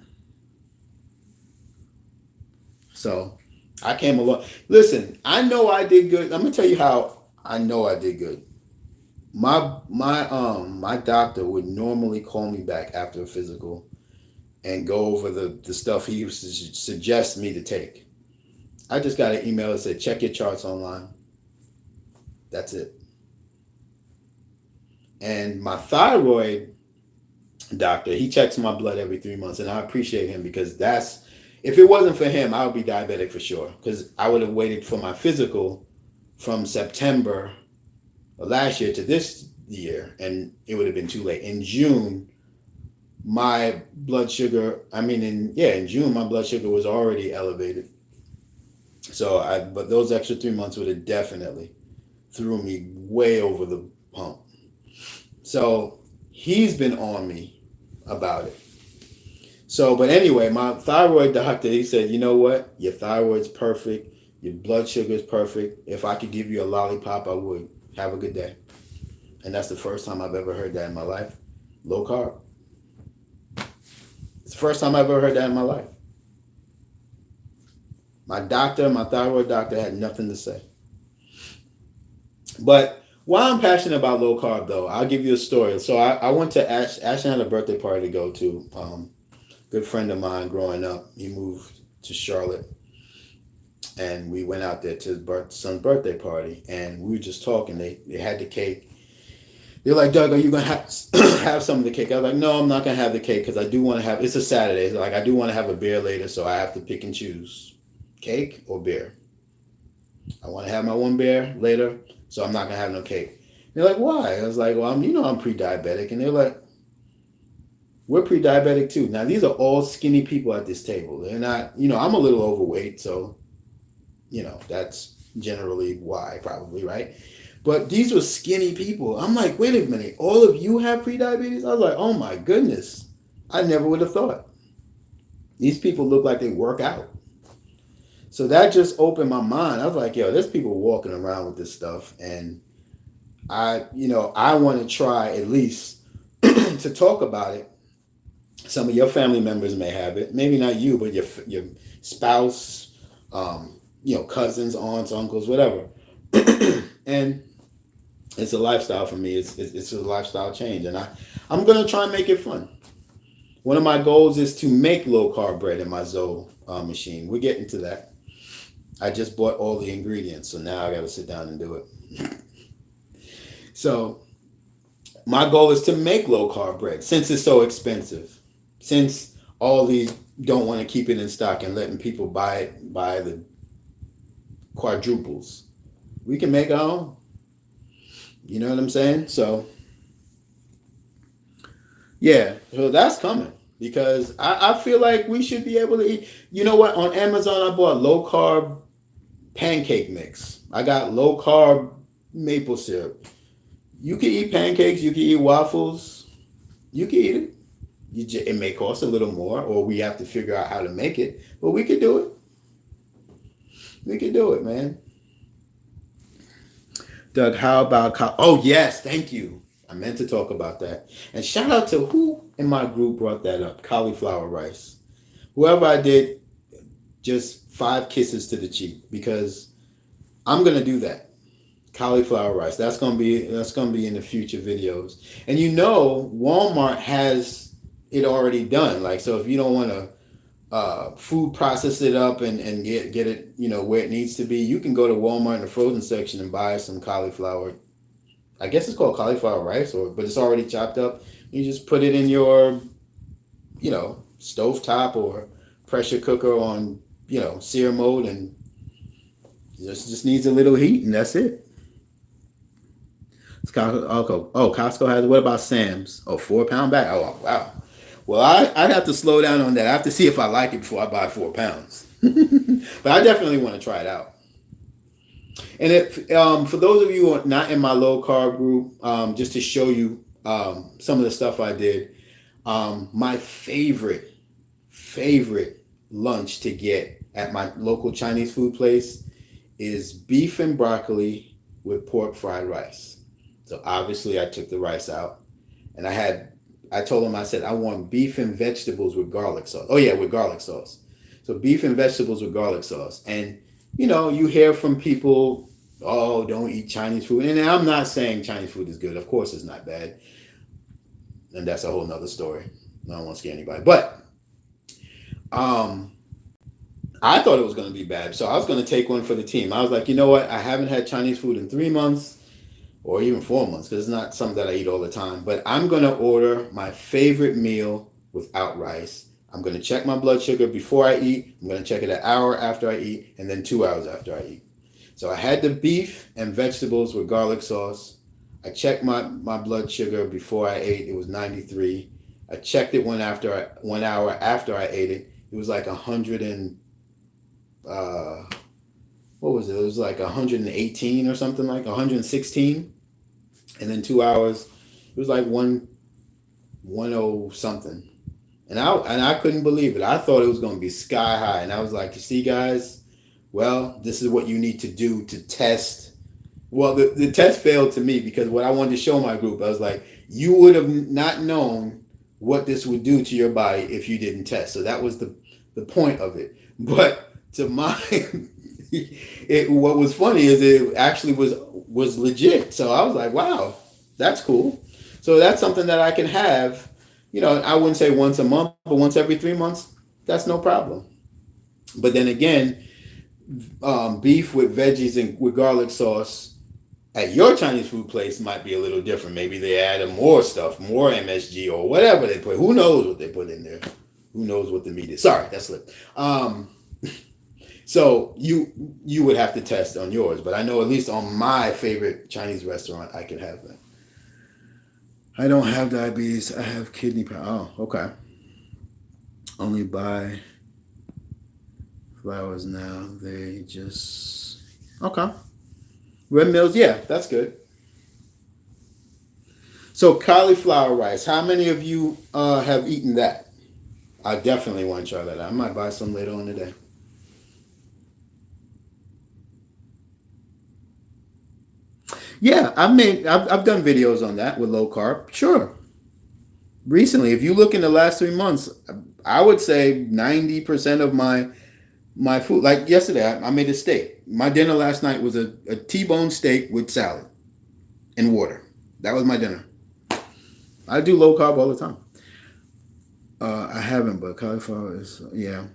S1: So I came along. Listen, I know I did good. I'm gonna tell you how I know I did good. My doctor would normally call me back after a physical and go over the stuff he used to suggest me to take. I just got an email that said, check your charts online. That's it. And my thyroid doctor, he checks my blood every 3 months, and I appreciate him because if it wasn't for him, I would be diabetic for sure, because I would have waited for my physical from September last year to this year, and it would have been too late. In June, my blood sugar, in June, my blood sugar was already elevated. But those extra 3 months would have definitely threw me way over the pump. So he's been on me about it. So, but anyway, my thyroid doctor, he said, you know what? Your thyroid's perfect. Your blood sugar is perfect. If I could give you a lollipop, I would. Have a good day. And that's the first time I've ever heard that in my life. Low carb. It's the first time I've ever heard that in my life. My thyroid doctor had nothing to say. But while I'm passionate about low carb, though, I'll give you a story. So I went to Ashton had a birthday party to go to. Good friend of mine growing up. He moved to Charlotte. And we went out there to his son's birthday party. And we were just talking. They had the cake. They're like, Doug, are you going to have some of the cake? I was like, no, I'm not going to have the cake because I do want to have, it's a Saturday. Like, I do want to have a beer later, so I have to pick and choose cake or beer. I want to have my one beer later, so I'm not going to have no cake. They're like, why? I was like, well, I'm pre-diabetic. And they're like, we're pre-diabetic too. Now, these are all skinny people at this table. They're not, I'm a little overweight, so, that's generally why, probably, right? But these were skinny people. I'm like, wait a minute, all of you have prediabetes? I was like, oh my goodness. I never would have thought. These people look like they work out. So that just opened my mind. I was like, yo, there's people walking around with this stuff. And I want to try at least to talk about it. Some of your family members may have it. Maybe not you, but your spouse, cousins, aunts, uncles, whatever. And it's a lifestyle for me. It's a lifestyle change, and I'm gonna try and make it fun. One of my goals is to make low carb bread in my Zoe machine. We're getting to that. I just bought all the ingredients, so now I got to sit down and do it. So my goal is to make low carb bread since it's so expensive. Since all these don't want to keep it in stock and letting people buy it by the quadruples, we can make our own. You know what I'm saying? So, yeah, so that's coming because I feel like we should be able to eat. You know what? On Amazon, I bought low carb pancake mix. I got low carb maple syrup. You can eat pancakes. You can eat waffles. You can eat it. It may cost a little more, or we have to figure out how to make it, but we could do it. We could do it, man. Doug, how about oh yes, thank you. I meant to talk about that. And shout out to who in my group brought that up, cauliflower rice. Whoever I did, just 5 kisses to the cheek because I'm gonna do that. Cauliflower rice. That's gonna be in the future videos. And Walmart has it already done. Like, so if you don't want to food process it up and get it, where it needs to be, you can go to Walmart in the frozen section and buy some cauliflower. I guess it's called cauliflower rice, but it's already chopped up. You just put it in your, stovetop or pressure cooker on, sear mode, and it just needs a little heat, and that's it. Costco has it. What about Sam's? Oh, 4-pound bag. Oh, wow. Well, I'd have to slow down on that. I have to see if I like it before I buy 4 pounds. But I definitely want to try it out. And for those of you who are not in my low carb group, just to show you some of the stuff I did, my favorite lunch to get at my local Chinese food place is beef and broccoli with pork fried rice. So obviously I took the rice out, and I told him, I said, I want beef and vegetables with garlic sauce. Oh yeah, with garlic sauce. So beef and vegetables with garlic sauce. And you hear from people, oh, don't eat Chinese food. And I'm not saying Chinese food is good. Of course it's not bad. And that's a whole nother story. I don't want to scare anybody. But I thought it was going to be bad. So I was going to take one for the team. I was like, you know what? I haven't had Chinese food in 3 months or even 4 months because it's not something that I eat all the time. But I'm going to order my favorite meal without rice. I'm going to check my blood sugar before I eat. I'm going to check it an hour after I eat and then 2 hours after I eat. So I had the beef and vegetables with garlic sauce. I checked my blood sugar before I ate. It was 93. I checked it 1 hour after I ate it. It was like 100 and uh, what was it? It was like 118 or something, like 116. And then 2 hours, it was like 110 something. And I couldn't believe it. I thought it was going to be sky high. And I was like, you see, guys, well, this is what you need to do to test. Well, the test failed to me because what I wanted to show my group, I was like, you would have not known what this would do to your body if you didn't test. So that was the point of it. But to my, what was funny is it actually was legit. So I was like, wow, that's cool. So that's something that I can have. I wouldn't say once a month, but once every 3 months, that's no problem. But then again, beef with veggies and with garlic sauce at your Chinese food place might be a little different. Maybe they add more stuff, more MSG or whatever they put. Who knows what they put in there? Who knows what the meat is? Sorry, that slipped. So you would have to test on yours, but I know at least on my favorite Chinese restaurant, I can have that. I don't have diabetes. I have kidney problem. Oh, okay. Only buy flowers now. They just okay. Red meals, yeah, that's good. So cauliflower rice. How many of you have eaten that? I definitely want to try that. I might buy some later on today. Yeah, I've done videos on that with low carb. Sure. Recently, if you look in the last 3 months, I would say 90% of my food, like yesterday, I made a steak. My dinner last night was a T-bone steak with salad and water. That was my dinner. I do low carb all the time. I haven't, but cauliflower is, yeah.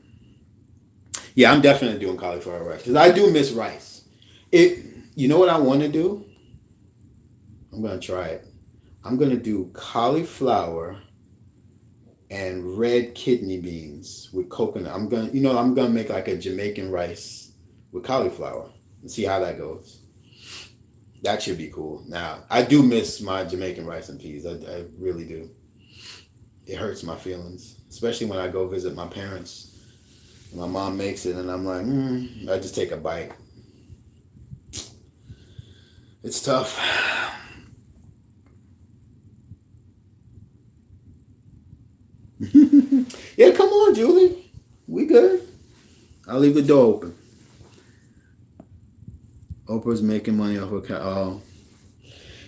S1: Yeah, I'm definitely doing cauliflower rice because I do miss rice. You know what I want to do? I'm going to try it. I'm going to do cauliflower and red kidney beans with coconut. I'm gonna make like a Jamaican rice with cauliflower and see how that goes. That should be cool. Now, I do miss my Jamaican rice and peas. I really do. It hurts my feelings, especially when I go visit my parents. My mom makes it, and I'm like, I just take a bite. It's tough. Yeah, come on, Julie. We good. I'll leave the door open. Oprah's making money off of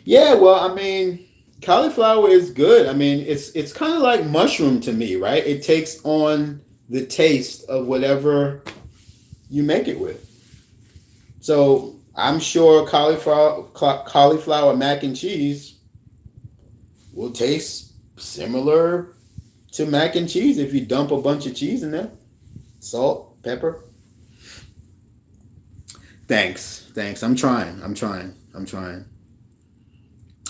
S1: yeah, well, I mean, cauliflower is good. I mean, it's kind of like mushroom to me, right? It takes on the taste of whatever you make it with. So I'm sure cauliflower mac and cheese will taste similar to mac and cheese if you dump a bunch of cheese in there. Salt, pepper. Thanks. I'm trying.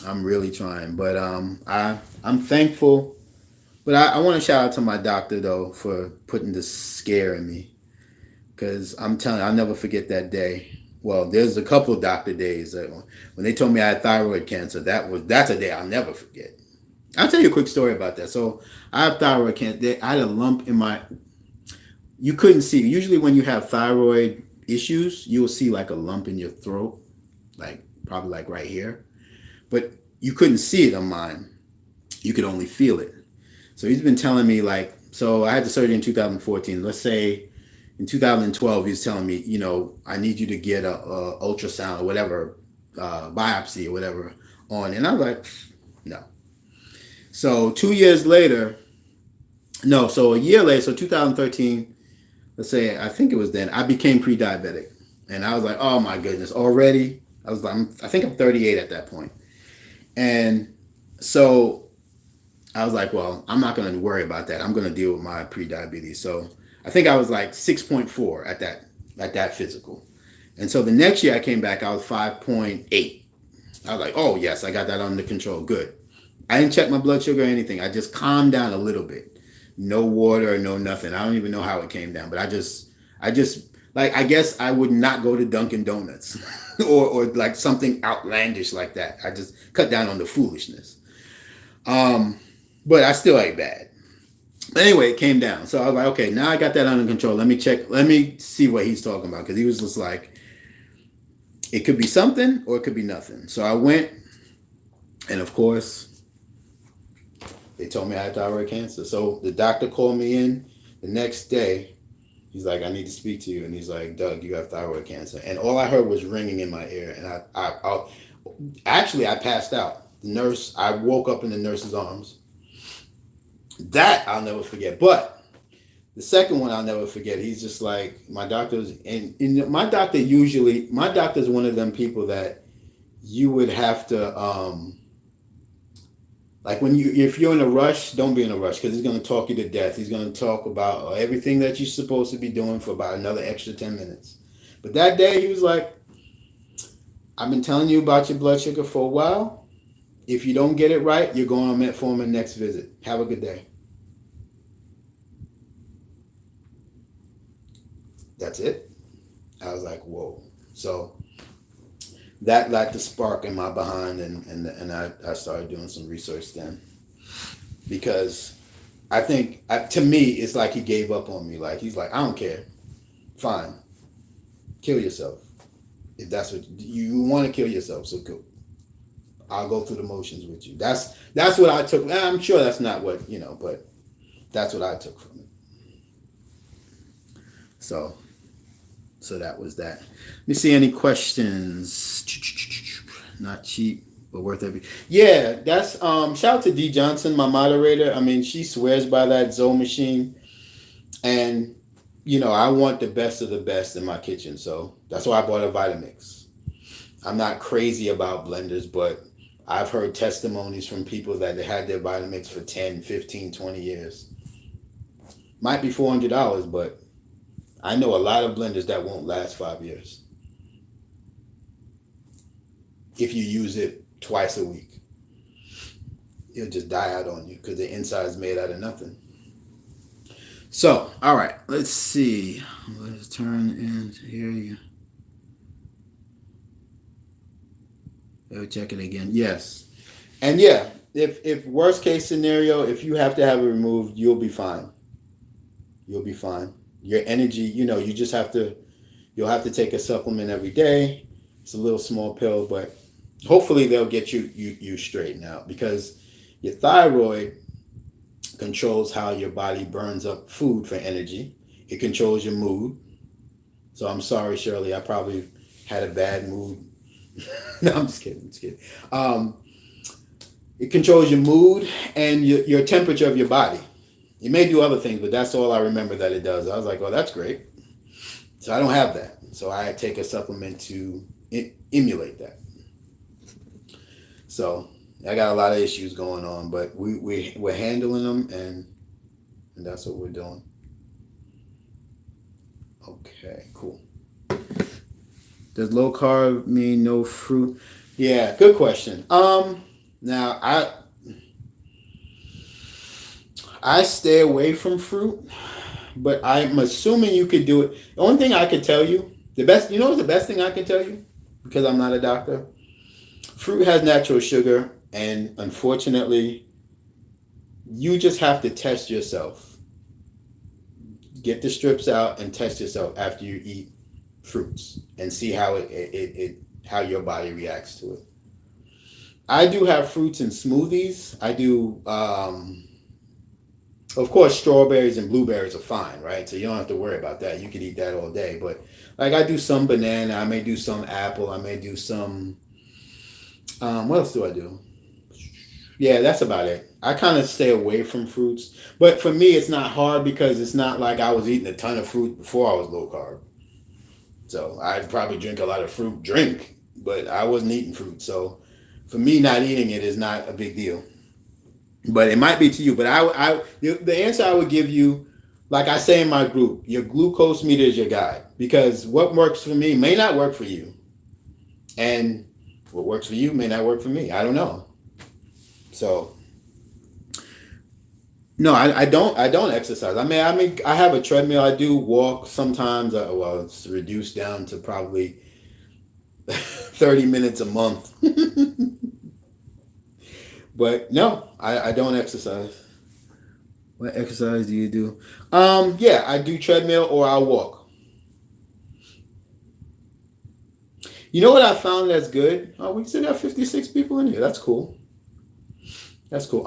S1: I'm really trying. But I'm thankful. But I want to shout out to my doctor though for putting this scare in me. Because I'm telling you, I'll never forget that day. Well, there's a couple of doctor days that when they told me I had thyroid cancer. That's a day I'll never forget. I'll tell you a quick story about that. So I have thyroid cancer. I had a lump in my. You couldn't see. Usually, when you have thyroid issues, you'll see like a lump in your throat, like probably like right here. But you couldn't see it on mine. You could only feel it. So he's been telling me like. So I had the surgery in 2014. Let's say in 2012, he was telling me, I need you to get a ultrasound or whatever, biopsy or whatever on. And I was like, no. So 2 years later, no, so a year later, so 2013, let's say, I think it was then, I became pre-diabetic. And I was like, oh my goodness, already? I think I'm 38 at that point. And so I was like, well, I'm not going to worry about that. I'm going to deal with my pre-diabetes. So I think I was like 6.4 at that physical. And so the next year I came back, I was 5.8. I was like, oh yes, I got that under control. Good. I didn't check my blood sugar or anything. I just calmed down a little bit. No water, no nothing. I don't even know how it came down, but I just like I guess I would not go to Dunkin' Donuts or like something outlandish like that. I just cut down on the foolishness. Um, but I still ate bad. But anyway, it came down. So I was like, okay, now I got that under control. Let me check. Let me see what he's talking about because he was just like, it could be something or it could be nothing. So I went, and of course, they told me I had thyroid cancer. So the doctor called me in the next day. He's like, I need to speak to you. And he's like, Doug, you have thyroid cancer. And all I heard was ringing in my ear. And I passed out. The nurse, I woke up in the nurse's arms. That I'll never forget. But the second one I'll never forget. He's just like, my doctor's, and my doctor's one of them people that you would have to, like if you're in a rush, don't be in a rush because he's going to talk you to death. He's going to talk about everything that you're supposed to be doing for about another extra 10 minutes. But that day he was like, I've been telling you about your blood sugar for a while. If you don't get it right, you're going on metformin next visit. Have a good day. That's it. I was like, whoa. So that lit the spark in my behind, and I started doing some research then. Because I think, to me, it's like he gave up on me. Like, he's like, I don't care. Fine. Kill yourself. If that's what you want to kill yourself, so go. I'll go through the motions with you. That's what I took. I'm sure that's not what, but that's what I took from it. So that was that. Let me see any questions. Not cheap, but worth every. Yeah, that's shout out to D Johnson, my moderator. I mean, she swears by that Zoe machine. And I want the best of the best in my kitchen. So that's why I bought a Vitamix. I'm not crazy about blenders, but I've heard testimonies from people that they had their Vitamix for 10, 15, 20 years. Might be $400, but I know a lot of blenders that won't last 5 years if you use it twice a week. It'll just die out on you because the inside is made out of nothing. So, all right, let's see. Let's turn in here. I'll check it again. Yes. And yeah, if worst case scenario, if you have to have it removed, you'll be fine. You'll be fine. Your energy, you'll have to take a supplement every day. It's a little small pill, but hopefully they'll get you straightened out because your thyroid controls how your body burns up food for energy. It controls your mood. So I'm sorry, Shirley, I probably had a bad mood. No, I'm just kidding. It controls your mood and your temperature of your body. It may do other things, but that's all I remember that it does. I was like, oh, that's great. So I don't have that. So I take a supplement to emulate that. So I got a lot of issues going on, but we're handling them, and that's what we're doing. Okay, cool. Does low carb mean no fruit? Yeah, good question. Now I stay away from fruit, but I'm assuming you could do it. The only thing I can tell you, the best thing I can tell you, because I'm not a doctor, fruit has natural sugar, and unfortunately, you just have to test yourself. Get the strips out and test yourself after you eat fruits and see how how your body reacts to it. I do have fruits in smoothies. I do, of course, strawberries and blueberries are fine, right? So you don't have to worry about that. You can eat that all day. But like I do some banana, I may do some apple, I may do some, what else do I do? Yeah, that's about it. I kind of stay away from fruits. But for me, it's not hard because it's not like I was eating a ton of fruit before I was low carb. So I'd probably drink a lot of fruit drink, but I wasn't eating fruit. So for me, not eating it is not a big deal. But it might be to you. But the answer I would give you, like I say in my group, your glucose meter is your guide. Because what works for me may not work for you. And what works for you may not work for me. I don't know. So No, I don't. I don't exercise. I have a treadmill. I do walk sometimes. Well, it's reduced down to probably 30 minutes a month. But no, I don't exercise. What exercise do you do? Yeah, I do treadmill or I walk. You know what I found that's good? Oh, we still got 56 people in here. That's cool. That's cool.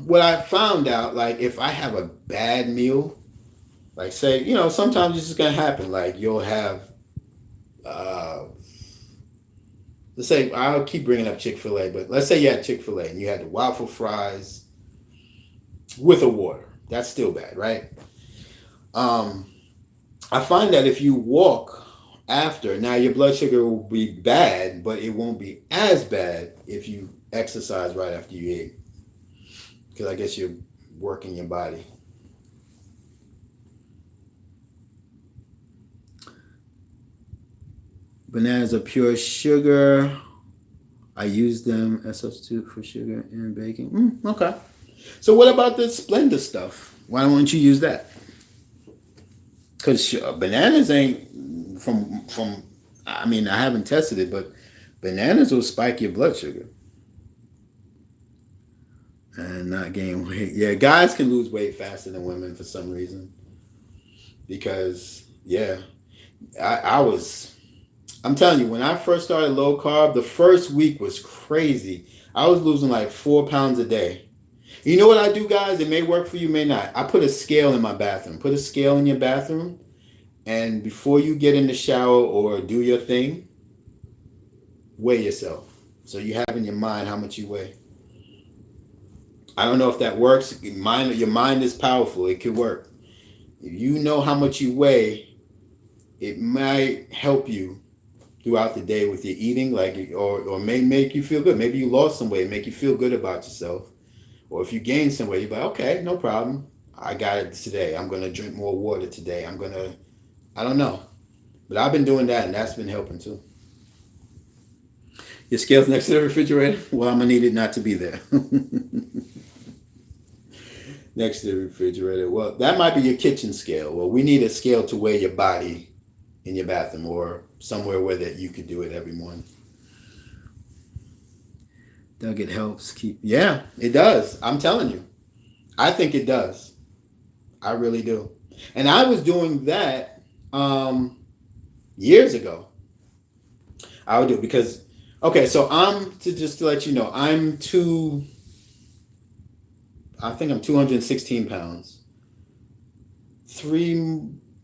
S1: What I found out, like if I have a bad meal, like say, sometimes it's just gonna happen. Like you'll have, uh, let's say I'll keep bringing up Chick-fil-A, but let's say you had Chick-fil-A and you had the waffle fries with a water. That's still bad, right? Um, I find that if you walk after, now your blood sugar will be bad, but it won't be as bad if you exercise right after you eat. Because I guess you're working your body. Bananas are pure sugar. I use them as substitute for sugar in baking. Okay. So what about the Splenda stuff? Why don't you use that? Because bananas ain't from. I mean, I haven't tested it, but bananas will spike your blood sugar and not gain weight. Yeah, guys can lose weight faster than women for some reason. Because I was. I'm telling you, when I first started low carb, the first week was crazy. I was losing like 4 pounds a day. You know what I do, guys? It may work for you, may not. I put a scale in my bathroom. Put a scale in your bathroom, and before you get in the shower or do your thing, weigh yourself. So you have in your mind how much you weigh. I don't know if that works. Your mind is powerful. It could work. If you know how much you weigh, it might help you throughout the day with your eating, or may make you feel good. Maybe you lost some weight, make you feel good about yourself. Or if you gain some weight, you're like, okay, no problem. I got it today. I'm gonna drink more water today. I don't know. But I've been doing that and that's been helping too. Your scale's next to the refrigerator? Well, I'm gonna need it not to be there. Next to the refrigerator. Well, that might be your kitchen scale. Well, we need a scale to weigh your body in your bathroom or somewhere where that you could do it every morning. Doug, it helps keep. Yeah, it does. I'm telling you. I think it does. I really do. And I was doing that years ago. I would do it because, okay, so just to let you know, I think I'm 216 pounds.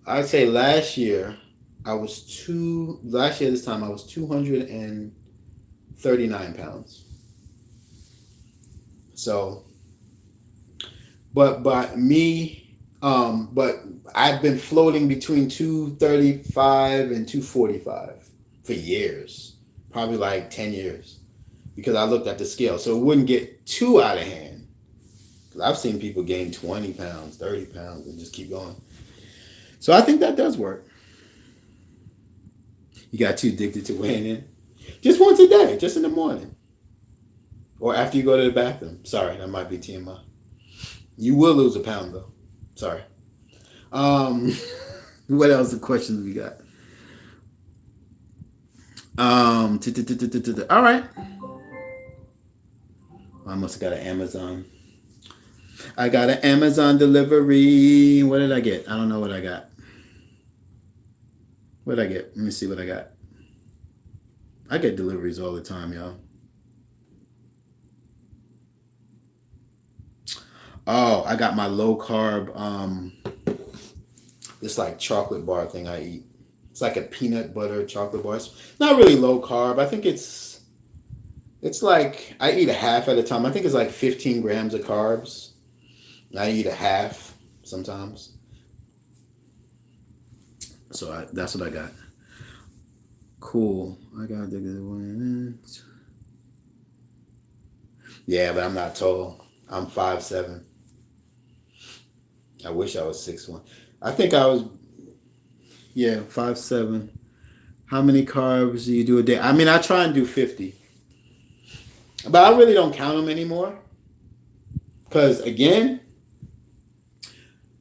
S1: I'd say last year this time I was 239 pounds. So, but I've been floating between 235 and 245 for years, probably like 10 years, because I looked at the scale. So it wouldn't get too out of hand. Because I've seen people gain 20 pounds, 30 pounds, and just keep going. So I think that does work. You got too addicted to weighing in? Just once a day, just in the morning. Or after you go to the bathroom. Sorry, that might be TMI. You will lose a pound though. Sorry. What else? The questions we got? All right. I must have got an Amazon. I got an Amazon delivery. What did I get? I don't know what I got. What did I get? Let me see what I got. I get deliveries all the time, y'all. Oh, I got my low carb, this like chocolate bar thing I eat. It's like a peanut butter chocolate bar. It's not really low carb. I think it's like I eat a half at a time. I think it's like 15 grams of carbs. I eat a half sometimes. So that's what I got. Cool. I got the good one. Yeah, but I'm not tall. I'm 5'7". I wish I was 6'1". I think I was, 5'7". How many carbs do you do a day? I mean, I try and do 50. But I really don't count them anymore. Because, again,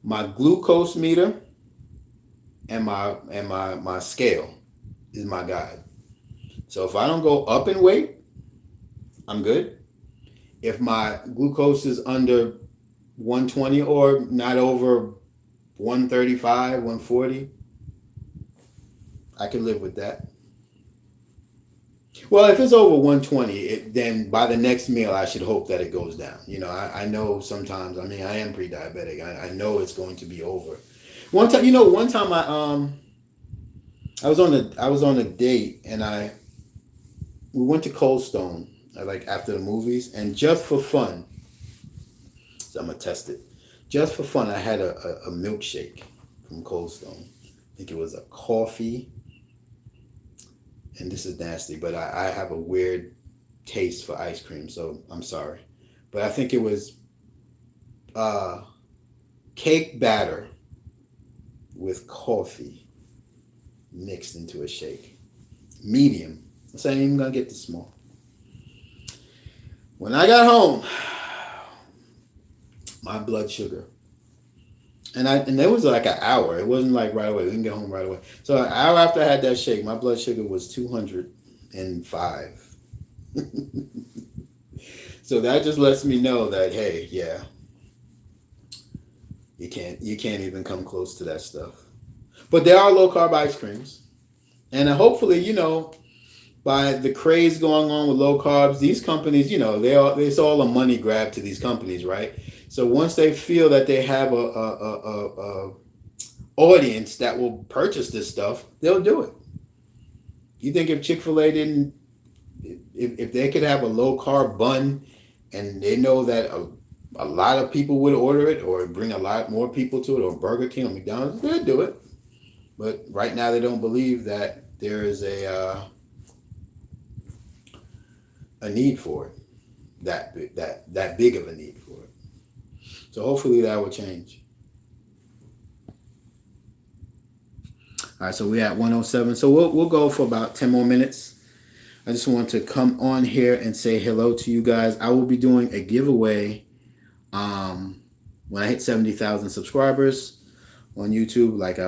S1: My glucose meter and my scale is my guide. So if I don't go up in weight, I'm good. If my glucose is under 120 or not over 135, 140, I can live with that. Well, if it's over 120, then by the next meal, I should hope that it goes down. I know sometimes, I mean, I am pre-diabetic. I know it's going to be over. One time I was on a date and we went to Cold Stone like after the movies, and just for fun, so I'm gonna test it. Just for fun, I had a milkshake from Cold Stone. I think it was a coffee, and this is nasty, but I have a weird taste for ice cream, so I'm sorry. But I think it was uh, cake batter with coffee mixed into a shake. Medium. So I ain't even gonna get the small. When I got home, my blood sugar, and it was like an hour. It wasn't like right away. We didn't get home right away. So an hour after I had that shake, my blood sugar was 205. So that just lets me know that, hey, yeah, you can't even come close to that stuff. But there are low carb ice creams, and hopefully, by the craze going on with low carbs, these companies, it's all a money grab to these companies, right? So once they feel that they have a audience that will purchase this stuff, they'll do it. You think if Chick-fil-A didn't, if they could have a low carb bun, and they know that a lot of people would order it, or bring a lot more people to it, or Burger King or McDonald's, they'd do it. But right now they don't believe that there is a need for it, that big of a need for it. So hopefully that will change. All right, so we're at 107. So we'll go for about 10 more minutes. I just want to come on here and say hello to you guys. I will be doing a giveaway when I hit 70,000 subscribers on YouTube. Like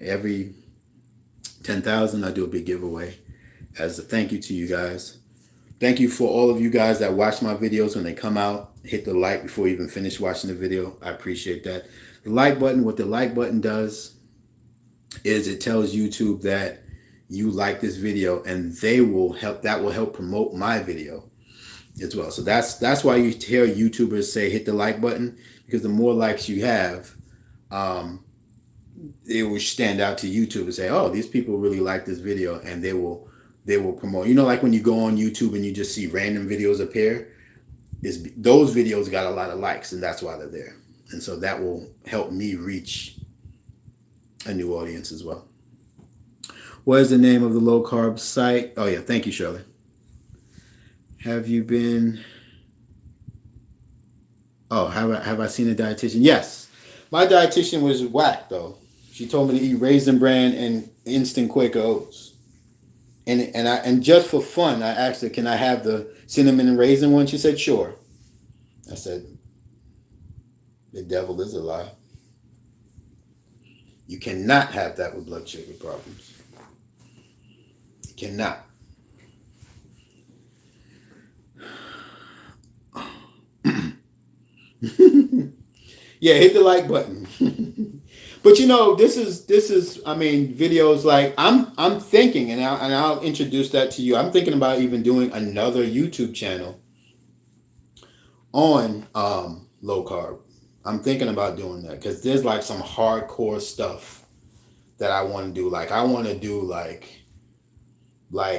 S1: every 10,000, I do a big giveaway as a thank you to you guys. Thank you for all of you guys that watch my videos when they come out. Hit the like before you even finish watching the video. I appreciate that. The like button, what the like button does is it tells YouTube that you like this video, and that will help promote my video as well. So that's why you hear YouTubers say hit the like button, because the more likes you have, it will stand out to YouTube and say, oh, these people really like this video, and they will promote. Like when you go on YouTube and you just see random videos appear, those videos got a lot of likes, and that's why they're there. And so that will help me reach a new audience as well. What is the name of the low carb site? Oh yeah, thank you, Shirley. Have you been? Oh, have I seen a dietitian? Yes, my dietitian was whack though. She told me to eat Raisin Bran and instant Quaker oats. And just for fun, I asked her, can I have the cinnamon and raisin one? She said, sure. I said, the devil is a lie. You cannot have that with blood sugar problems. You cannot. Yeah, hit the like button. But this is I mean, videos like I'm thinking, and I'll introduce that to you. I'm thinking about even doing another YouTube channel on low carb. I'm thinking about doing that because there's like some hardcore stuff that I want to do. Like I want to do like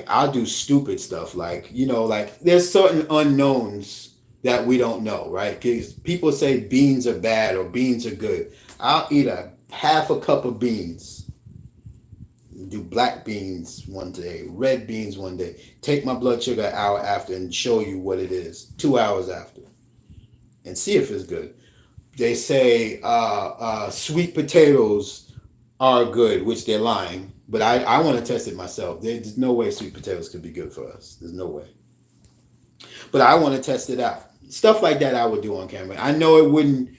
S1: I'll do stupid stuff like like there's certain unknowns that we don't know, right? Because people say beans are bad or beans are good. I'll eat a half a cup of beans, do black beans one day, red beans one day, take my blood sugar an hour after and show you what it is 2 hours after and see if it's good. They say sweet potatoes are good, which they're lying, but I want to test it myself. There's no way sweet potatoes could be good for us. There's no way. But I want to test it out. Stuff like that I would do on camera. I know it wouldn't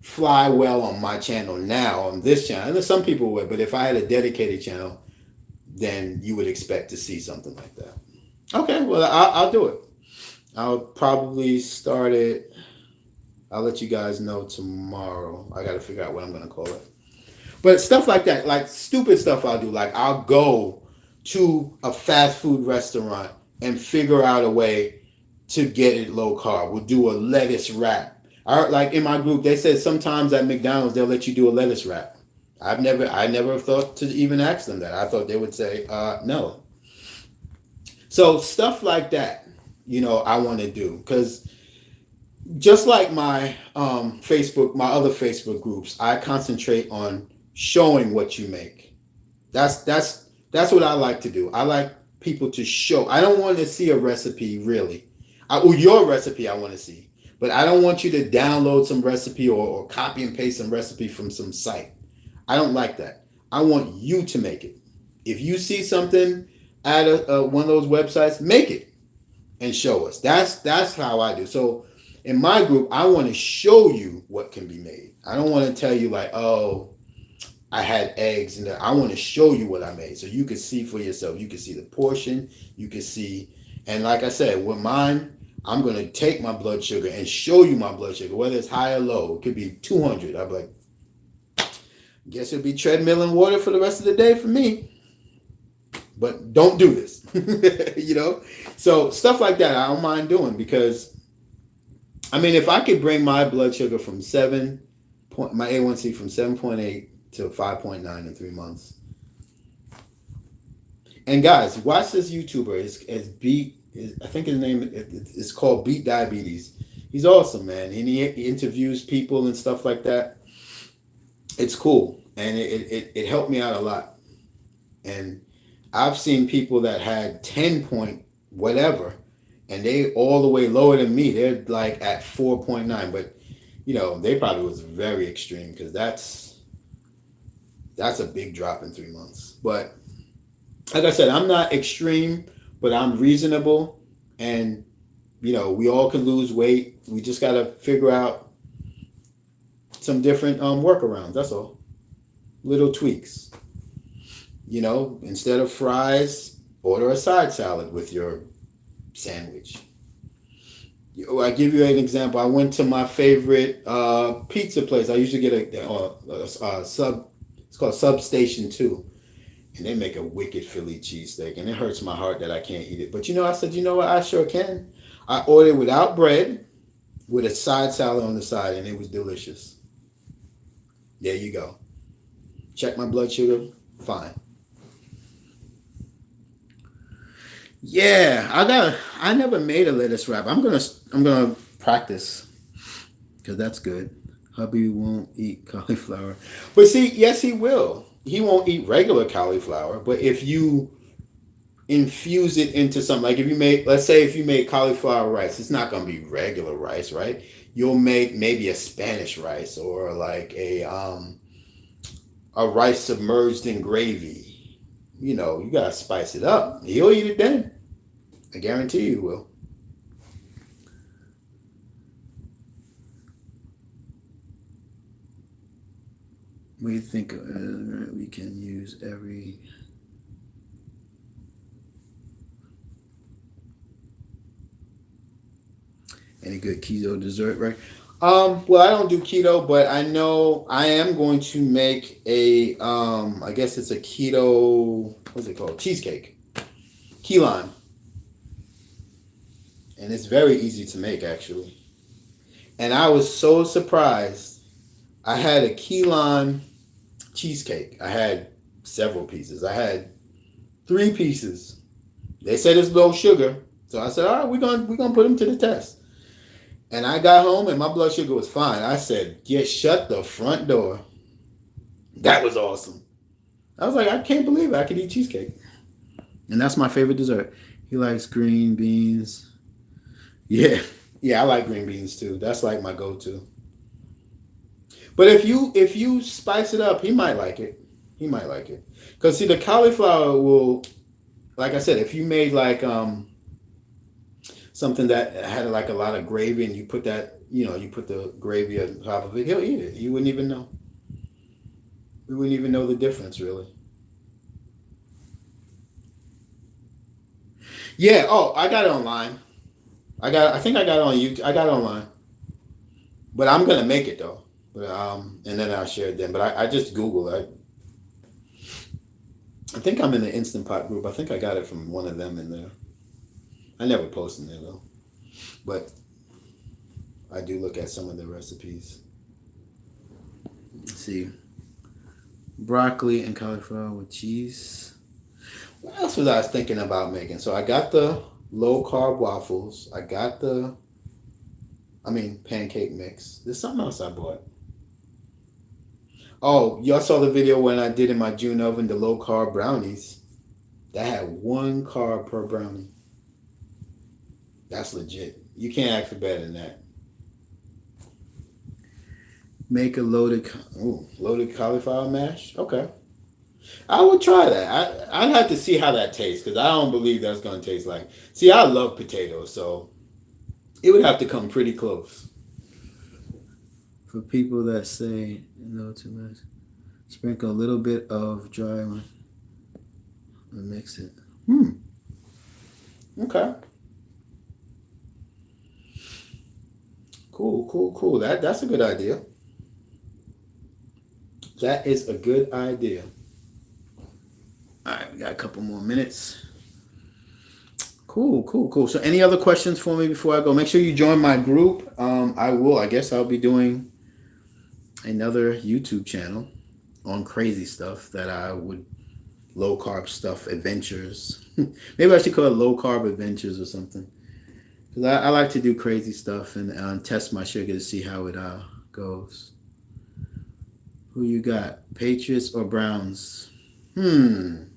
S1: fly well on my channel now, on this channel. And some people would, but if I had a dedicated channel, then you would expect to see something like that. Okay, well, I'll do it. I'll probably start it. I'll let you guys know tomorrow. I got to figure out what I'm going to call it. But stuff like that, like stupid stuff I'll do. Like I'll go to a fast food restaurant and figure out a way to get it low carb. We'll do a lettuce wrap. Like in my group, they said sometimes at McDonald's they'll let you do a lettuce wrap. I never thought to even ask them that. I thought they would say no. So stuff like that, I want to do, because just like my Facebook, my other Facebook groups, I concentrate on showing what you make. That's what I like to do. I like people to show. I don't want to see a recipe really. Your recipe I want to see, but I don't want you to download some recipe or copy and paste some recipe from some site. I don't like that. I want you to make it. If you see something at one of those websites, make it and show us. That's how I do. So in my group, I want to show you what can be made. I don't want to tell you like, oh, I had eggs, and I want to show you what I made so you can see for yourself. You can see the portion. You can see, and like I said, with mine, I'm going to take my blood sugar and show you my blood sugar, whether it's high or low. It could be 200. I'll be like, guess it'll be treadmill and water for the rest of the day for me. But don't do this, So stuff like that, I don't mind doing, because, I mean, if I could bring my blood sugar from my A1C from 7.8 to 5.9 in 3 months. And guys, watch this YouTuber. I think his name is called Beat Diabetes. He's awesome, man. And he interviews people and stuff like that. It's cool, and it helped me out a lot. And I've seen people that had 10 point whatever, and they all the way lower than me. They're like at 4.9, but they probably was very extreme, because that's a big drop in 3 months. But like I said, I'm not extreme, but I'm reasonable, and we all can lose weight. We just got to figure out some different workarounds. That's all. Little tweaks. Instead of fries, order a side salad with your sandwich. I give you an example. I went to my favorite pizza place. I usually get it's called Substation 2. And they make a wicked Philly cheesesteak. And it hurts my heart that I can't eat it. But I said, you know what? I sure can. I ordered without bread, with a side salad on the side, and it was delicious. There you go. Check my blood sugar. Fine. Yeah, I never made a lettuce wrap. I'm gonna practice, because that's good. Hubby won't eat cauliflower. But see, yes, he will. He won't eat regular cauliflower, but if you infuse it into something, like let's say if you made cauliflower rice, it's not going to be regular rice, right? You'll make maybe a Spanish rice, or like a rice submerged in gravy. You got to spice it up. He'll eat it then. I guarantee you will. We think we can use every. Any good keto dessert, right? Well, I don't do keto, but I know I am going to make a I guess it's a keto, what's it called? Cheesecake. Key lime. And it's very easy to make, actually. And I was so surprised. I had a key lime cheesecake. I had several pieces. I had 3 pieces. They said it's low sugar. So I said, all right, we're gonna put them to the test. And I got home and my blood sugar was fine. I said, shut the front door. That was awesome. I was like, I can't believe I could eat cheesecake. And that's my favorite dessert. He likes green beans. Yeah, I like green beans too. That's like my go-to. But if you spice it up, he might like it. Because see, the cauliflower will, like I said, if you made like something that had like a lot of gravy, and you put that, you put the gravy on top of it, he'll eat it. You wouldn't even know. We wouldn't even know the difference, really. Yeah. Oh, I got it online. I think I got it on YouTube. I got it online, but I'm gonna make it though. But and then I'll share it then. But I just Google it. I think I'm in the Instant Pot group. I think I got it from one of them in there. I never post in there though, but I do look at some of the recipes. Let's see, broccoli and cauliflower with cheese. What else was I thinking about making? So I got the low carb waffles. I got pancake mix. There's something else I bought. Oh, y'all saw the video when I did in my June oven the low carb brownies. That had 1 carb per brownie. That's legit. You can't ask for better than that. Make a loaded cauliflower mash. Okay, I would try that. I'd have to see how that tastes because I don't believe that's gonna taste like. See, I love potatoes, so it would have to come pretty close. For people that say no too much, sprinkle a little bit of dry and mix it. Okay. Cool. That's a good idea. That is a good idea. All right, we got a couple more minutes. Cool. So any other questions for me before I go? Make sure you join my group. I guess I'll be doing another YouTube channel on crazy stuff that I would low carb stuff adventures. Maybe I should call it low carb adventures or something. Because I like to do crazy stuff and test my sugar to see how it goes. Who you got? Patriots or Browns? Well,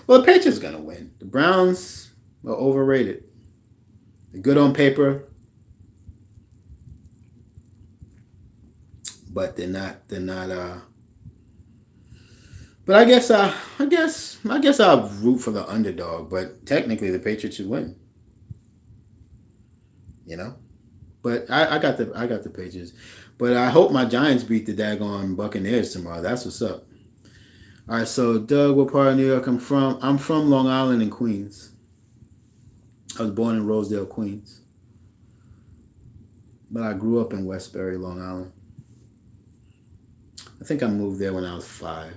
S1: the Patriots gonna win. The Browns are overrated. They're good on paper, but they're not. But I guess I'll root for the underdog. But technically, the Patriots should win. But I got the Patriots. But I hope my Giants beat the daggone Buccaneers tomorrow. That's what's up. All right, so Doug, what part of New York I'm from? I'm from Long Island and Queens. I was born in Rosedale, Queens. But I grew up in Westbury, Long Island. I think I moved there when I was 5.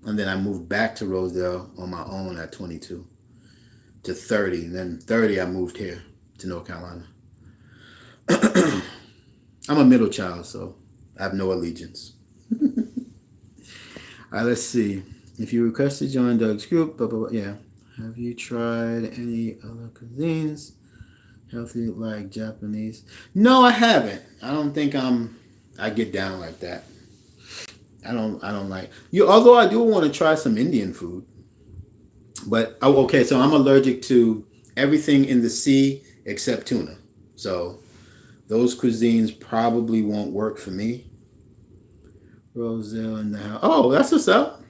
S1: And then I moved back to Rosedale on my own at 22 to 30. And then 30, I moved here to North Carolina. I'm a middle child, so I have no allegiance. All right, let's see. If you request to join Doug's group, blah, blah, blah, yeah. Have you tried any other cuisines? Healthy like Japanese? No, I haven't. I don't think I get down like that. I don't like you. Although I do want to try some Indian food. But okay, so I'm allergic to everything in the sea except tuna. So those cuisines probably won't work for me. Roselle in the house. Oh, that's what's up.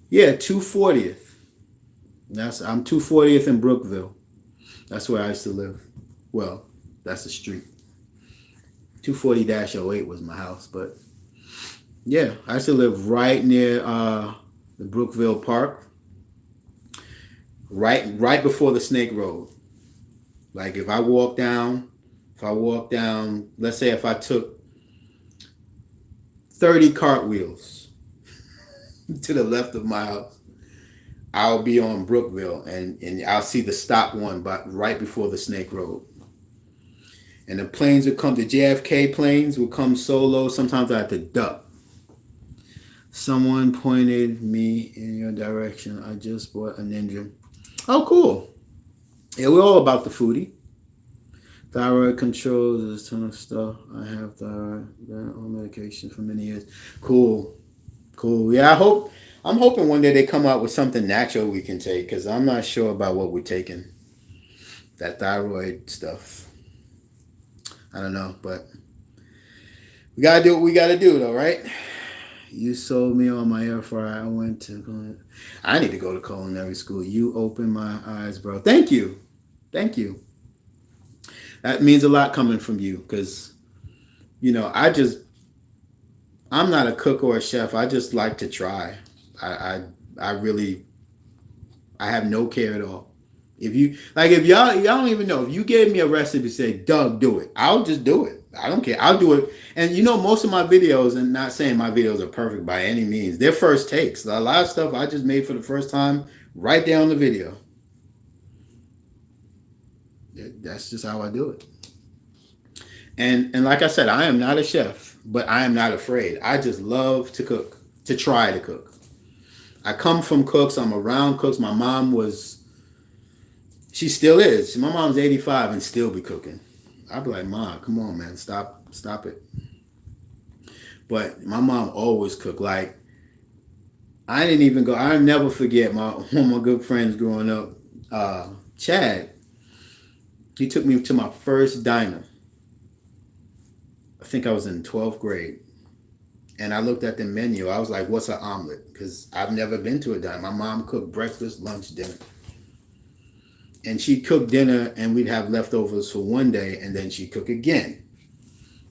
S1: Yeah, 240th. I'm 240th in Brookville. That's where I used to live. Well, that's the street. 240-08 was my house, but yeah, I used to live right near the Brookville Park. Right before the Snake Road. Like if I walk down, let's say if I took 30 cartwheels to the left of my house, I'll be on Brookville and I'll see the stop one but right before the Snake Road. And the planes would come, the JFK planes would come solo. Sometimes I had to duck. Someone pointed me in your direction. I just bought a Ninja. Oh, cool. Yeah, we're all about the foodie. Thyroid control, there's a ton of stuff. I have thyroid, been on medication for many years. Cool. Yeah, I'm hoping one day they come out with something natural we can take because I'm not sure about what we're taking. That thyroid stuff. I don't know, but we gotta do what we gotta do though, right? You sold me on my air fryer. I need to go to culinary school. You opened my eyes, bro. Thank you. Thank you. That means a lot coming from you because, I'm not a cook or a chef. I just like to try. I, I, I really, I have no care at all. If y'all don't even know, if you gave me a recipe, say, Doug, do it. I'll just do it. I don't care. I'll do it. And most of my videos, and not saying my videos are perfect by any means, they're first takes. A lot of stuff I just made for the first time right there on the video. That's just how I do it. And like I said, I am not a chef, but I am not afraid. I just love to cook, to try to cook. I come from cooks. I'm around cooks. My mom was, she still is. My mom's 85 and still be cooking. I'd be like, Mom, come on, man, stop it. But my mom always cooked. Like, I didn't even go. I'll never forget one of my good friends growing up, Chad. He took me to my first diner. I think I was in 12th grade. And I looked at the menu. I was like, what's an omelet? Because I've never been to a diner. My mom cooked breakfast, lunch, dinner. And she'd cook dinner and we'd have leftovers for one day and then she'd cook again.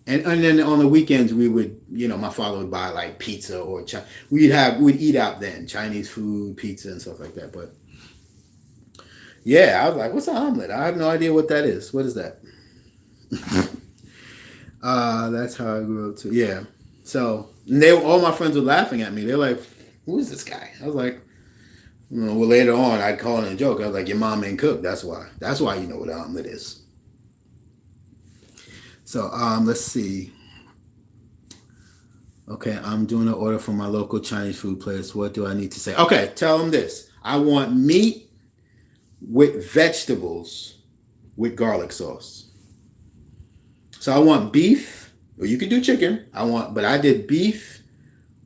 S1: And then on the weekends we would, my father would buy like pizza or we'd eat out then, Chinese food, pizza and stuff like that. But yeah, I was like, what's an omelet? I have no idea what that is. What is that? That's how I grew up too. Yeah. So all my friends were laughing at me. They're like, who is this guy? I was like, well, later on, I'd call it a joke. I was like, your mom ain't cook. That's why. That's why you know what an omelet is. So let's see. Okay, I'm doing an order from my local Chinese food place. What do I need to say? Okay, tell them this. I want meat with vegetables with garlic sauce. So I want beef, or you can do chicken. But I did beef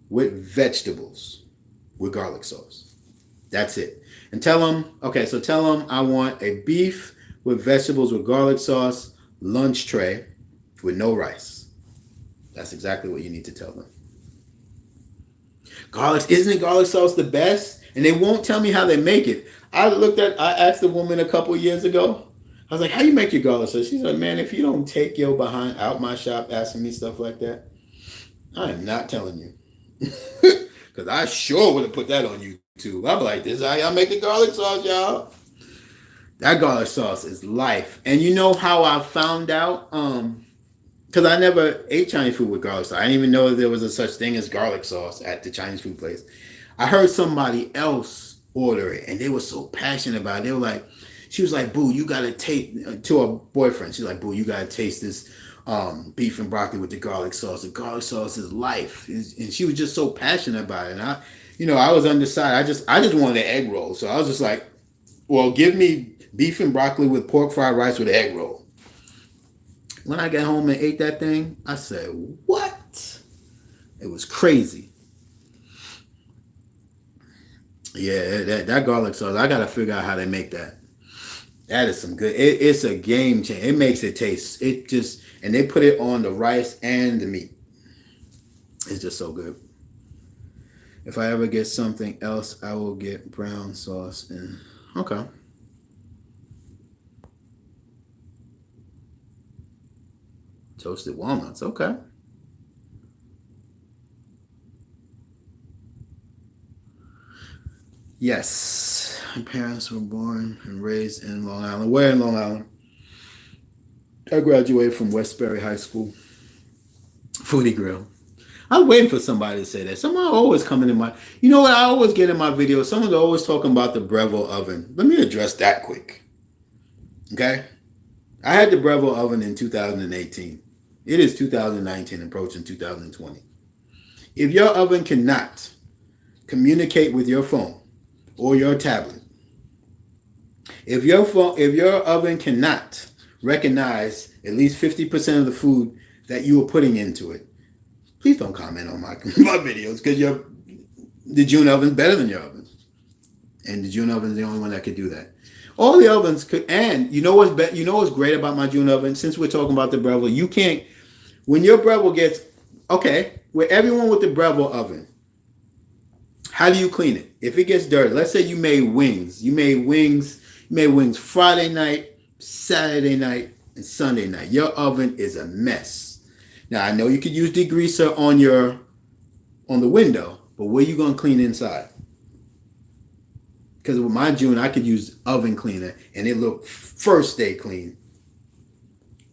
S1: with vegetables with garlic sauce. That's it. And tell them I want a beef with vegetables with garlic sauce lunch tray with no rice. That's exactly what you need to tell them. Isn't garlic sauce the best? And they won't tell me how they make it. I asked a woman a couple years ago. I was like, how you make your garlic sauce? She's like, man, if you don't take your behind out my shop asking me stuff like that, I am not telling you. Because I sure would have put that on YouTube. I'm like, this is how y'all make the garlic sauce, y'all. That garlic sauce is life. And you know how I found out? Because I never ate Chinese food with garlic sauce. I didn't even know there was a such thing as garlic sauce at the Chinese food place. I heard somebody else order it, and they were so passionate about it. They were like, she was like, Boo, you got to taste, to her boyfriend, she's like, Boo, you got to taste this beef and broccoli with the garlic sauce. The garlic sauce is life. And she was just so passionate about it. And I was undecided. I just wanted an egg roll. So I was just like, well, give me beef and broccoli with pork fried rice with an egg roll. When I got home and ate that thing, I said, what? It was crazy. Yeah, that garlic sauce, I got to figure out how they make that. That is some good. It's a game changer. It makes it taste. And they put it on the rice and the meat. It's just so good. If I ever get something else, I will get brown sauce. Okay. Toasted walnuts. Okay. Yes. My parents were born and raised in Long Island. Where in Long Island? I graduated from Westbury High School. Foodie Grill. I was waiting for somebody to say that. Someone always coming in my... You know what I always get in my videos? Someone's always talking about the Breville oven. Let me address that quick. Okay? I had the Breville oven in 2018. It is 2019, approaching 2020. If your oven cannot communicate with your phone or your tablet, if your oven cannot recognize at least 50% of the food that you are putting into it, please don't comment on my videos, because the June oven is better than your oven. And the June oven is the only one that could do that. All the ovens could, and you know what's great about my June oven? Since we're talking about the Breville, you can't, when your Breville gets, with everyone with the Breville oven, how do you clean it? If it gets dirty, let's say you made wings Friday night, Saturday night and Sunday night. Your oven is a mess. Now I know you could use degreaser on the window, but where you gonna clean inside? Because with my June, I could use oven cleaner and it looked first day clean.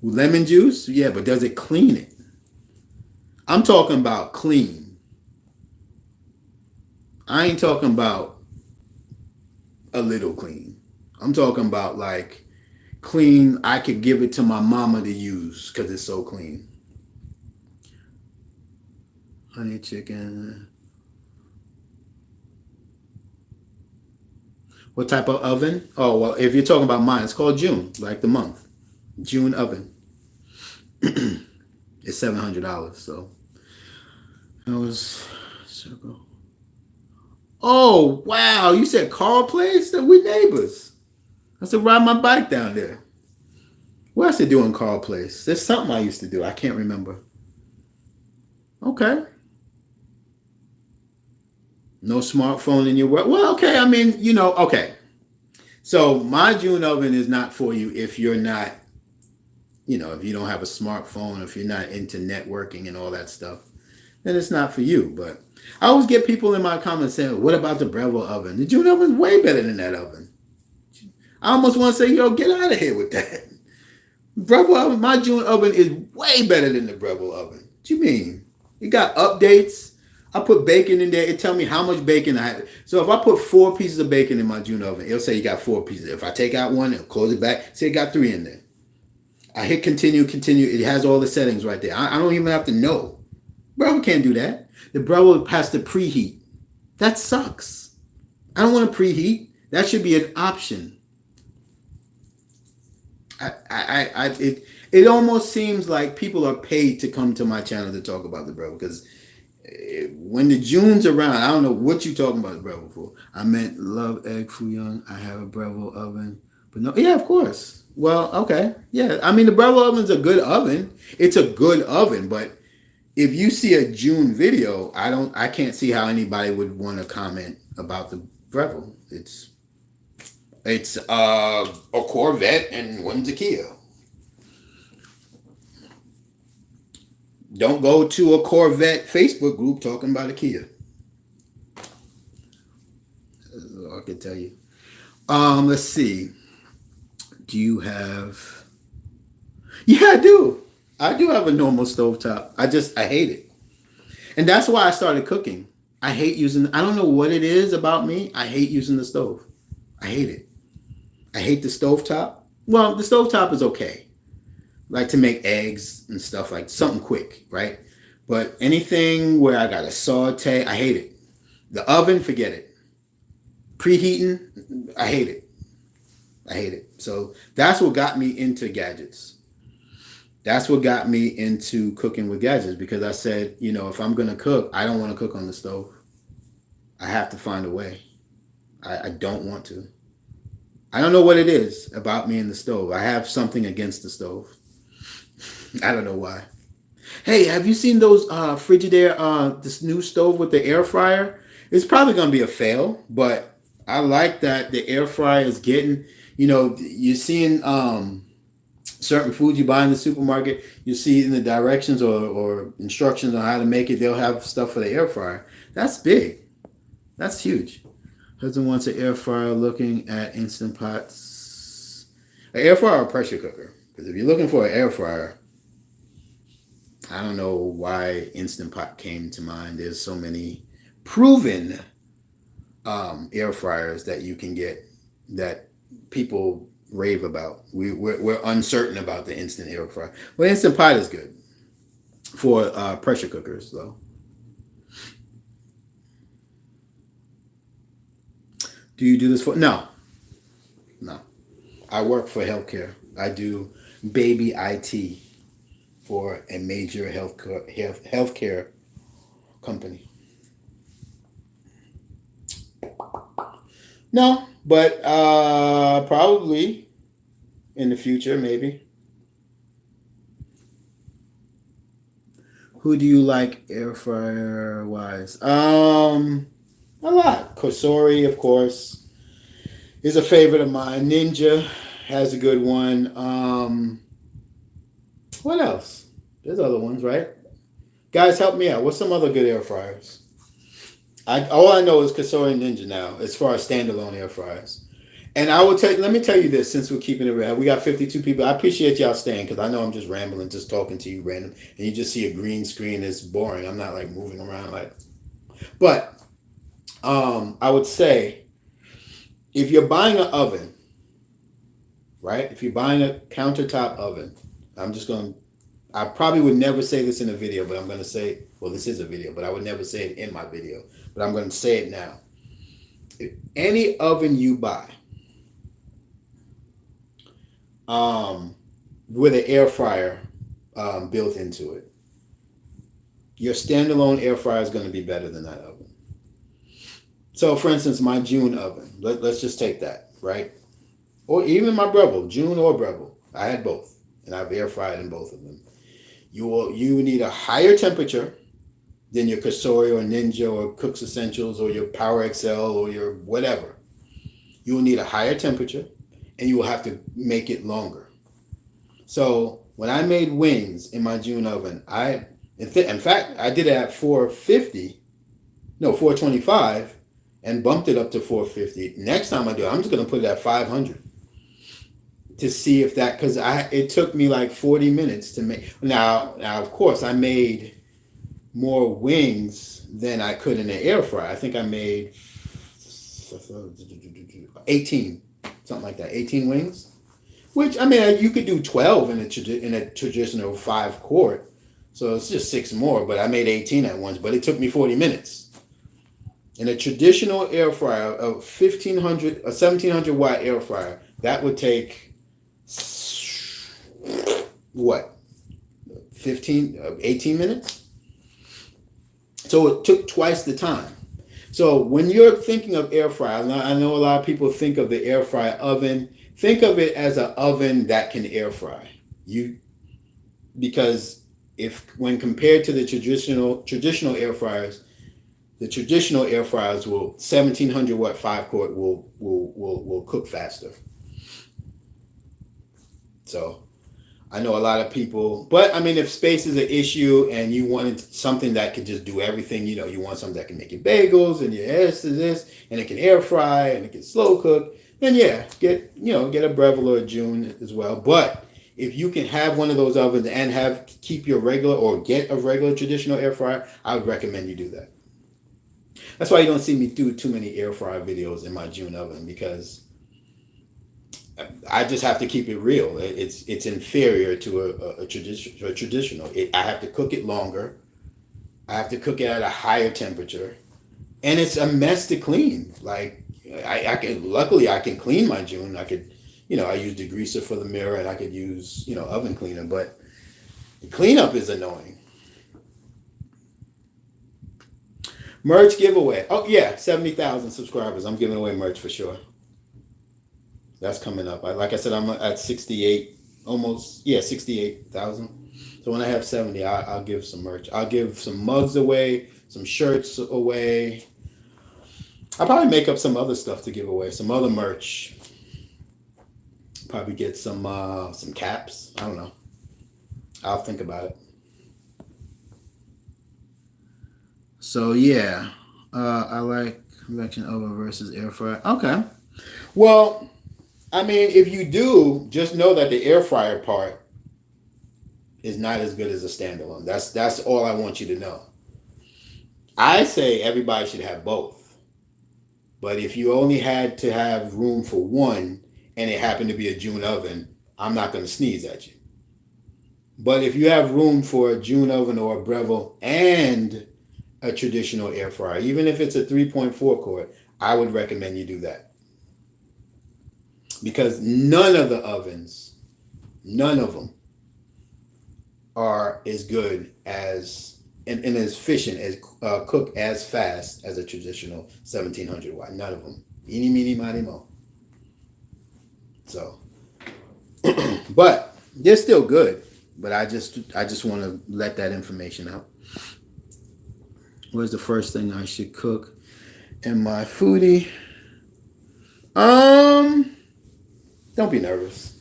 S1: Lemon juice, yeah, but does it clean it? I'm talking about clean. I ain't talking about a little clean. I'm talking about like clean. I could give it to my mama to use because it's so clean. Honey chicken. What type of oven? Oh, well, if you're talking about mine, it's called June, like the month. June oven. It's $700. So that was circle. Oh, wow. You said Carb place? That we neighbors. I used to ride my bike down there. What else they do in Carb place? There's something I used to do. I can't remember. Okay. No smartphone in your work. Well, okay. I mean, okay. So my June oven is not for you if you're not, if you don't have a smartphone, if you're not into networking and all that stuff, then it's not for you. But I always get people in my comments saying, what about the Breville oven? The June oven is way better than that oven. I almost want to say, get out of here with that. Breville oven, my June oven is way better than the Breville oven. What you mean? It got updates. I put bacon in there. It tell me how much bacon I have. So if I put 4 pieces of bacon in my June oven, it'll say you got 4 pieces. If I take out one, it'll close it back. Say it got 3 in there. I hit continue. It has all the settings right there. I don't even have to know. Breville can't do that. The Breville has to preheat. That sucks. I don't want to preheat. That should be an option. It almost seems like people are paid to come to my channel to talk about the Breville because when the June's around, I don't know what you're talking about the Breville for. I meant love egg foo young. I have a Breville oven, but no, yeah, of course. Well, okay, yeah. I mean, the Breville oven's a good oven. It's a good oven, but if you see a June video, I can't see how anybody would want to comment about the Breville. It's a Corvette and one's a Kia. Don't go to a Corvette Facebook group talking about a Kia. That's all I can tell you. Let's see. Do you have... Yeah, I do. I do have a normal stovetop. I hate it. And that's why I started cooking. I don't know what it is about me. I hate using the stove. I hate it. I hate the stovetop. Well, the stovetop is okay. Like to make eggs and stuff, like something quick, right? But anything where I got to saute, I hate it. The oven, forget it. Preheating, I hate it. I hate it. So that's what got me into gadgets. That's what got me into cooking with gadgets because I said, if I'm going to cook, I don't want to cook on the stove. I have to find a way. I don't want to. I don't know what it is about me and the stove. I have something against the stove. I don't know why. Hey, have you seen those Frigidaire, this new stove with the air fryer? It's probably going to be a fail, but I like that the air fryer is getting, you're seeing certain foods you buy in the supermarket, you see in the directions or instructions on how to make it, they'll have stuff for the air fryer. That's big. That's huge. Husband wants an air fryer looking at Instant Pots. An air fryer or pressure cooker? Because if you're looking for an air fryer, I don't know why Instant Pot came to mind. There's so many proven air fryers that you can get that people rave about. We're uncertain about the instant air fryer. Well, Instant Pot is good for pressure cookers, though. Do you do this for? No. I work for healthcare. I do baby IT for a major healthcare company. No, but probably in the future, maybe. Who do you like air fryer wise? A lot. Kosori, of course, is a favorite of mine. Ninja has a good one. What else? There's other ones, right? Guys, help me out. What's some other good air fryers? All I know is Kasori Ninja now, as far as standalone air fryers. And I will tell you, let me tell you this, since we're keeping it real. We got 52 people. I appreciate y'all staying because I know I'm just rambling, just talking to you random, and you just see a green screen. It's boring. I'm not like moving around like. But I would say, if you're buying an oven, right? If you're buying a countertop oven, I probably would never say this in a video, but I'm going to say, well, this is a video, but I would never say it in my video, but I'm going to say it now. If any oven you buy, with an air fryer built into it, your standalone air fryer is going to be better than that oven. So, for instance, my June oven, let's just take that, right? Or even my Breville, June or Breville. I had both, and I've air fried in both of them. You need a higher temperature than your Kasori or Ninja or Cook's Essentials or your Power XL or your whatever. You will need a higher temperature, and you will have to make it longer. So when I made wings in my June oven, in fact, I did it at 425, and bumped it up to 450. Next time I do it, I'm just going to put it at 500 to see if that, because it took me like 40 minutes to make. Now, of course, I made more wings than I could in the air fryer. I think I made 18, something like that, 18 wings. Which, I mean, you could do 12 in a traditional 5-quart. So it's just 6 more, but I made 18 at once, but it took me 40 minutes. In a traditional air fryer, a 1700 watt air fryer, that would take, what, 18 minutes? So it took twice the time. So when you're thinking of air fryer, I know a lot of people think of the air fryer oven. Think of it as an oven that can air fry. Because when compared to the traditional air fryers, the traditional air fryers 1700 watt 5-quart will cook faster. So I know a lot of people, but I mean, if space is an issue and you wanted something that could just do everything, you want something that can make your bagels and your this, and it can air fry and it can slow cook, then yeah, get a Breville or a June as well. But if you can have one of those ovens and keep your regular or get a regular traditional air fryer, I would recommend you do that. That's why you don't see me do too many air fryer videos in my June oven, because I just have to keep it real. It's inferior to a traditional. I have to cook it longer. I have to cook it at a higher temperature, and it's a mess to clean. Like luckily I can clean my June. I could, I use degreaser for the mirror, and I could use oven cleaner, but the cleanup is annoying. Merch giveaway. Oh yeah, 70,000 subscribers. I'm giving away merch for sure. That's coming up. Like I said, I'm at 68, almost, 68,000. So when I have 70, I'll give some merch. I'll give some mugs away, some shirts away. I'll probably make up some other stuff to give away, some other merch. Probably get some caps. I don't know. I'll think about it. So yeah, I like convection oven versus air fryer. Okay. Well, I mean, if you do, just know that the air fryer part is not as good as a standalone. That's all I want you to know. I say everybody should have both. But if you only had to have room for one and it happened to be a June oven, I'm not going to sneeze at you. But if you have room for a June oven or a Breville and a traditional air fryer, even if it's a 3.4 quart, I would recommend you do that. Because none of the ovens, none of them are as good as and as efficient as cook as fast as a traditional 1700 watt. None of them. Eeny, meeny, miny, mo. So, but they're still good. But I just want to let that information out. What's the first thing I should cook in my foodie? Don't be nervous.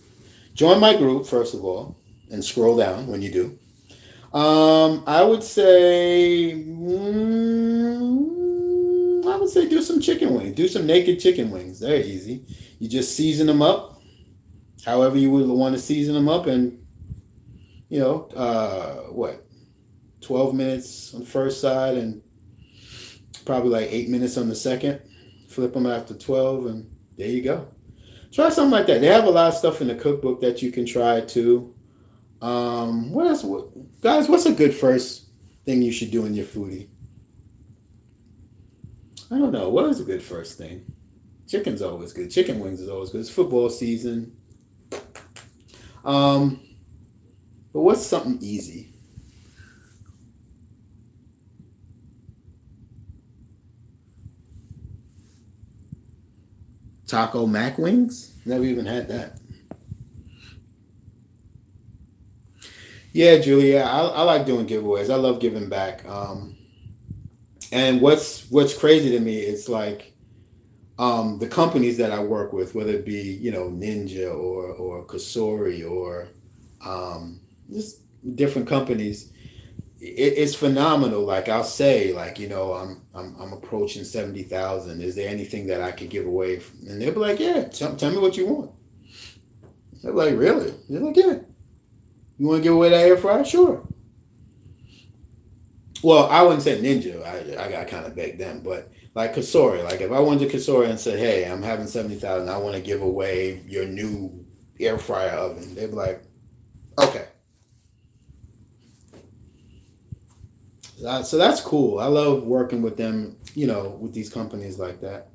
S1: Join my group first of all, and scroll down when you do. I would say, I would say do some chicken wings. Do some naked chicken wings. They're easy. You just season them up, however you would want to season them up, and what, 12 minutes on the first side, and probably like 8 minutes on the second. Flip them after 12, and there you go. Try something like that. They have a lot of stuff in the cookbook that you can try too. What else? Guys, what's a good first thing you should do in your foodie? I don't know. What is a good first thing? Chicken's always good. Chicken wings is always good. It's football season. But what's something easy? Taco Mac wings? Never even had that. Yeah, Julia, I like doing giveaways. I love giving back. And what's crazy to me is like the companies that I work with, whether it be Ninja or Kasori or just different companies. It's phenomenal. Like I'll say, like I'm approaching 70,000. Is there anything that I could give away? And they'll be like, yeah, tell me what you want. They're like, really? They're like, yeah. You want to give away that air fryer? Sure. Well, I wouldn't say Ninja. I got kind of beg them, but like Kasori, like if I went to Kasori and said, hey, I'm having 70,000, I want to give away your new air fryer oven. They'd be like, okay. So that's cool. I love working with them, with these companies like that.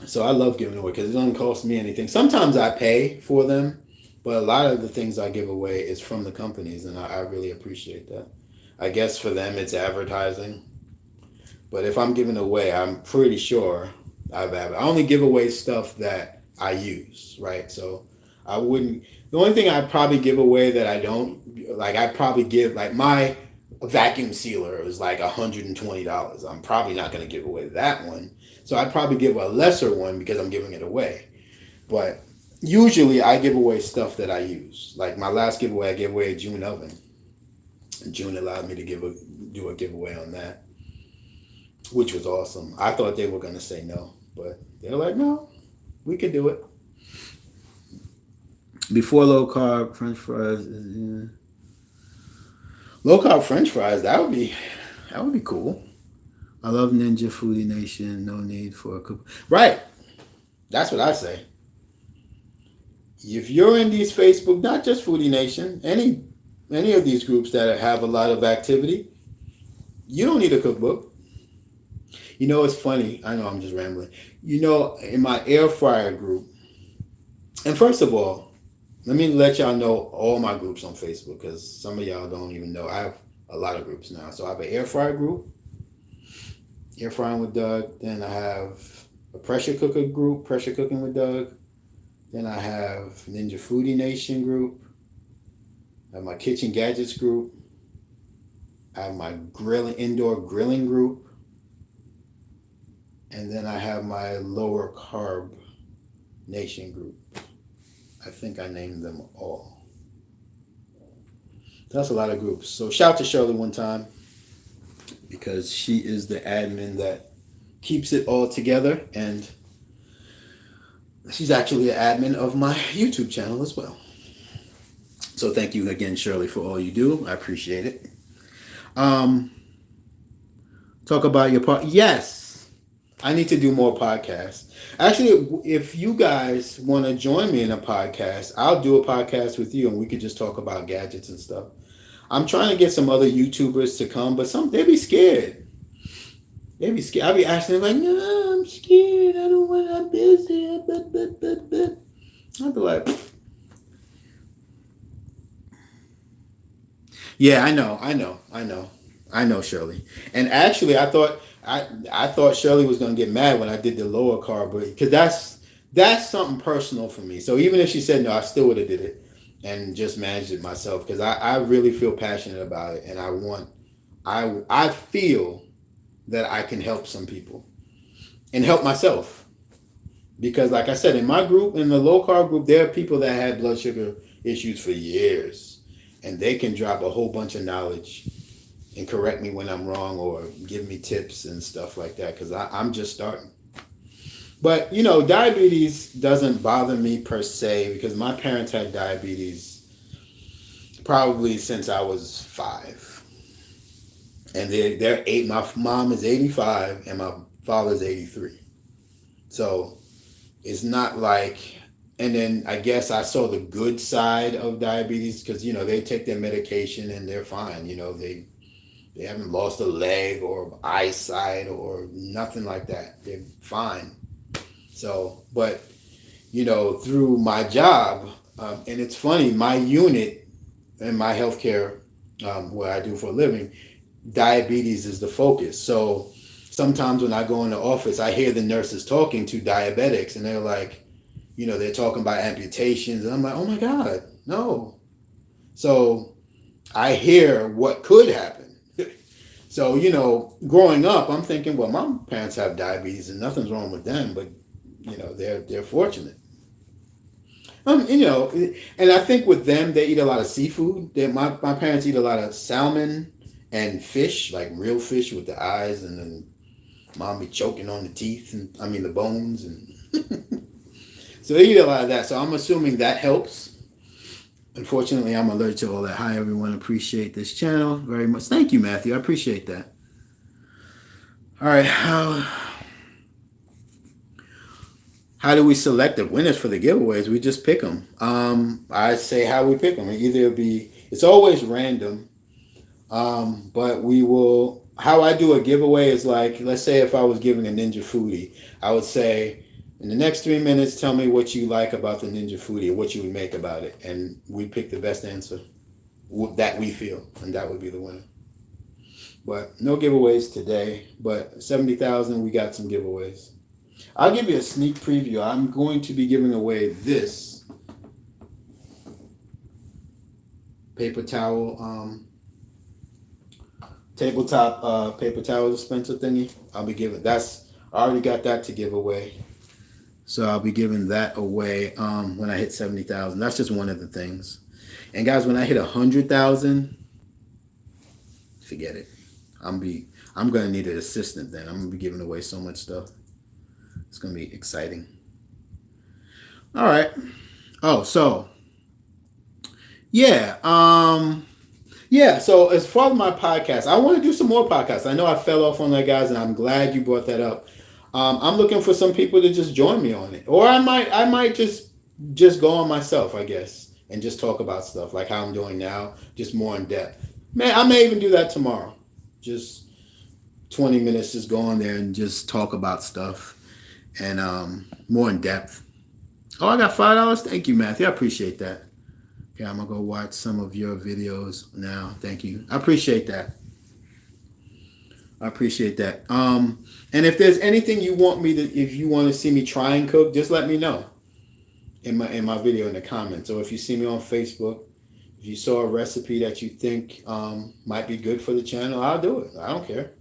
S1: So I love giving away because it doesn't cost me anything. Sometimes I pay for them, but a lot of the things I give away is from the companies, and I really appreciate that. I guess for them it's advertising, but if I'm giving away, I'm pretty sure I only give away stuff that I use, right? So I wouldn't. The only thing I'd probably give away that I don't like, I'd probably give like my vacuum sealer is like $120. I'm probably not going to give away that one. So I'd probably give a lesser one because I'm giving it away. But usually I give away stuff that I use. Like my last giveaway, I gave away a June oven. And June allowed me to do a giveaway on that, which was awesome. I thought they were going to say no, but they're like, no, we could do it. Before low carb French fries. Yeah. Low carb French fries, that would be cool. I love Ninja Foodie Nation. No need for a cook. Right. That's what I say. If you're in these Facebook, not just Foodie Nation, any of these groups that have a lot of activity, you don't need a cookbook. It's funny. I know I'm just rambling. In my air fryer group, and first of all, let me let y'all know all my groups on Facebook because some of y'all don't even know. I have a lot of groups now. So I have an air fryer group, Air Frying with Doug. Then I have a pressure cooker group, Pressure Cooking with Doug. Then I have Ninja Foodie Nation group. I have my Kitchen Gadgets group. I have my indoor grilling group. And then I have my Lower Carb Nation group. I think I named them all. That's a lot of groups. So shout to Shirley one time because she is the admin that keeps it all together, and she's actually an admin of my YouTube channel as well. So thank you again, Shirley, for all you do. I appreciate it. Talk about your part. Yes, I need to do more podcasts. Actually, if you guys want to join me in a podcast, I'll do a podcast with you and we could just talk about gadgets and stuff. I'm trying to get some other YouTubers to come, but they be scared. They be scared. I'll be asking them like, no, I'm scared. I don't want to, I'm busy. I'll be like, yeah, I know, Shirley. And actually, I thought Shirley was gonna get mad when I did the lower carb, because that's something personal for me. So even if she said no, I still would have did it and just managed it myself because I really feel passionate about it, and I feel that I can help some people and help myself. Because like I said, in my group, in the low carb group, there are people that had blood sugar issues for years, and they can drop a whole bunch of knowledge and correct me when I'm wrong or give me tips and stuff like that, because I'm just starting. But diabetes doesn't bother me per se, because my parents had diabetes probably since I was 5, and they're eight. My mom is 85 and my father's 83. So it's not like, and then I guess I saw the good side of diabetes, because they take their medication and they're fine. They haven't lost a leg or eyesight or nothing like that. They're fine. So, but through my job, and it's funny, my unit in my healthcare, what I do for a living, diabetes is the focus. So sometimes when I go in the office, I hear the nurses talking to diabetics, and they're like, they're talking about amputations, and I'm like, oh my God, no. So I hear what could happen. So, growing up, I'm thinking, well, my parents have diabetes and nothing's wrong with them, but they're fortunate. And I think with them, they eat a lot of seafood. My parents eat a lot of salmon and fish, like real fish with the eyes, and then mom be choking on the teeth, and I mean the bones, and so they eat a lot of that. So I'm assuming that helps. Unfortunately, I'm allergic to all that. Hi, everyone. Appreciate this channel very much. Thank you, Matthew. I appreciate that. All right. How do we select the winners for the giveaways? We just pick them. I say how we pick them. It's always random. But we will, how I do a giveaway is like, let's say if I was giving a Ninja Foodie, I would say, in the next 3 minutes, tell me what you like about the Ninja Foodie or what you would make about it. And we pick the best answer that we feel, and that would be the winner. But no giveaways today, but 70,000, we got some giveaways. I'll give you a sneak preview. I'm going to be giving away this paper towel, tabletop paper towel dispenser thingy. I already got that to give away. So I'll be giving that away when I hit 70,000. That's just one of the things. And guys, when I hit 100,000, forget it. I'm gonna need an assistant then. I'm gonna be giving away so much stuff. It's gonna be exciting. All right. Oh, so yeah. So as far as my podcast, I want to do some more podcasts. I know I fell off on that, guys, and I'm glad you brought that up. I'm looking for some people to just join me on it, or I might just go on myself, I guess, and just talk about stuff like how I'm doing now, just more in depth. Man, I may even do that tomorrow. Just 20 minutes, just go on there and just talk about stuff and more in depth. Oh, I got $5. Thank you, Matthew. I appreciate that. Okay, I'm gonna go watch some of your videos now. Thank you. I appreciate that. And if there's anything you want me to, if you want to see me try and cook, just let me know in my video in the comments. Or if you see me on Facebook, if you saw a recipe that you think might be good for the channel, I'll do it. I don't care.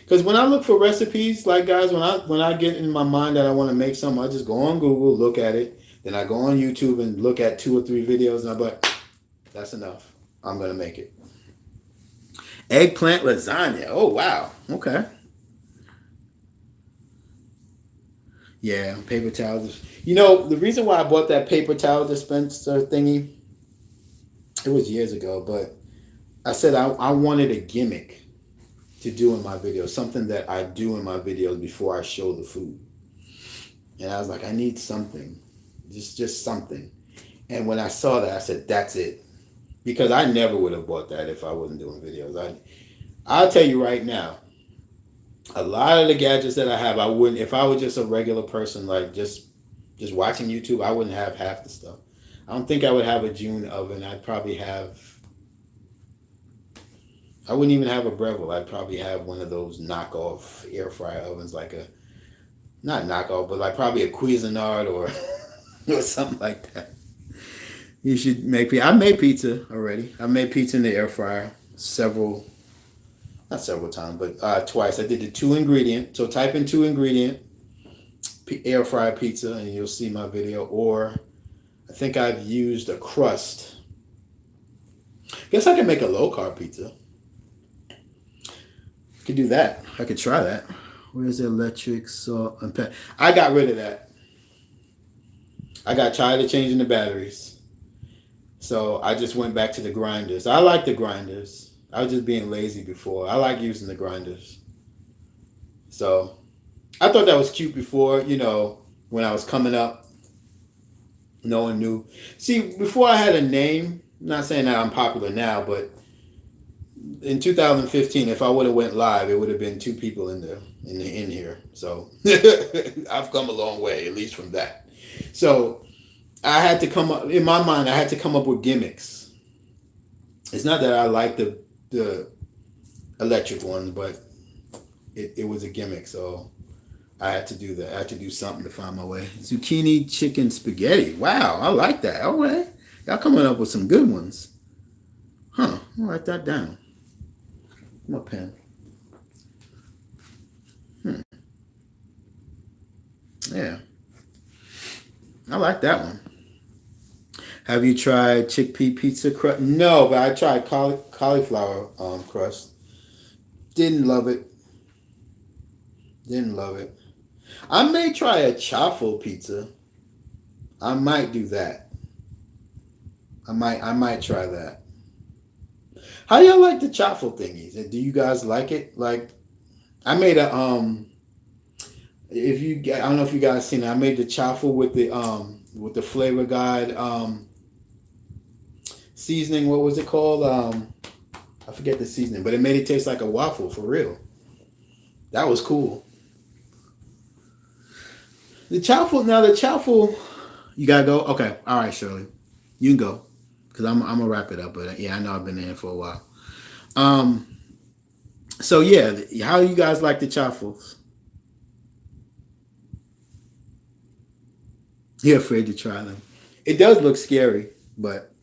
S1: Because when I look for recipes, like guys, when I get in my mind that I want to make something, I just go on Google, look at it. Then I go on YouTube and look at 2 or 3 videos, and I'm like, that's enough. I'm going to make it. Eggplant lasagna. Oh, wow. Okay. Yeah, paper towels. The reason why I bought that paper towel dispenser thingy, it was years ago, but I said I wanted a gimmick to do in my videos, something that I do in my videos before I show the food. And I was like, I need something. Just something. And when I saw that, I said, that's it. Because I never would have bought that if I wasn't doing videos. I'll tell you right now, a lot of the gadgets that I have, I wouldn't, if I was just a regular person, like just watching YouTube, I wouldn't have half the stuff. I don't think I would have a June oven. I wouldn't even have a Breville. I'd probably have one of those knockoff air fryer ovens, like not knockoff, but like probably a Cuisinart or something like that. You should make pizza. I made pizza already. I made pizza in the air fryer several not several times, but twice. I did the 2 ingredient. So type in 2 ingredient air fried pizza, and you'll see my video. Or I think I've used a crust. Guess I can make a low carb pizza. I could do that. I could try that. Where's the electric salt and pepper? I got rid of that. I got tired of changing the batteries. So I just went back to the grinders. I like the grinders. I was just being lazy before. I like using the grinders. So I thought that was cute before, when I was coming up. No one knew. See, before I had a name, I'm not saying that I'm popular now, but in 2015, if I would have went live, it would have been 2 people in here. So I've come a long way, at least from that. So I had to come up, in my mind, I had to come up with gimmicks. It's not that I like the electric ones, but it was a gimmick. So I had to do that. I had to do something to find my way. Zucchini chicken spaghetti. Wow, I like that. All right. Y'all coming up with some good ones. Huh. I'll write that down. My pen. Yeah. I like that one. Have you tried chickpea pizza crust? No, but I tried cauliflower crust. Didn't love it. I may try a chaffle pizza. I might do that. I might try that. How y'all like the chaffle thingies? Do you guys like it? Like, I made a I don't know if you guys seen it. I made the chaffle with the Flavor Guide seasoning. What was it called? I forget the seasoning, but it made it taste like a waffle for real. That was cool. The chaffle, you gotta go? Okay. All right, Shirley. You can go. Because I'm gonna wrap it up. But yeah, I know I've been in for a while. So yeah, how you guys like the chaffles? You're afraid to try them. It does look scary, but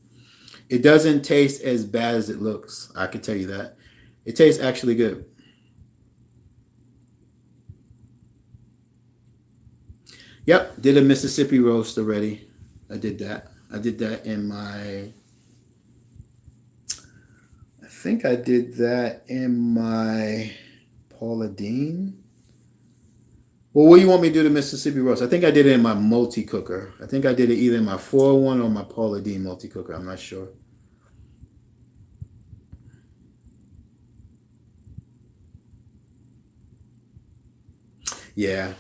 S1: it doesn't taste as bad as it looks. I can tell you that. It tastes actually good. Yep, did a Mississippi roast already. I did that. I did that in my... I think I did that in my Paula Deen. Well, what do you want me to do the Mississippi roast? I think I did it in my multi-cooker. I think I did it either in my 401 or my Paula Deen multi-cooker. I'm not sure. Yeah.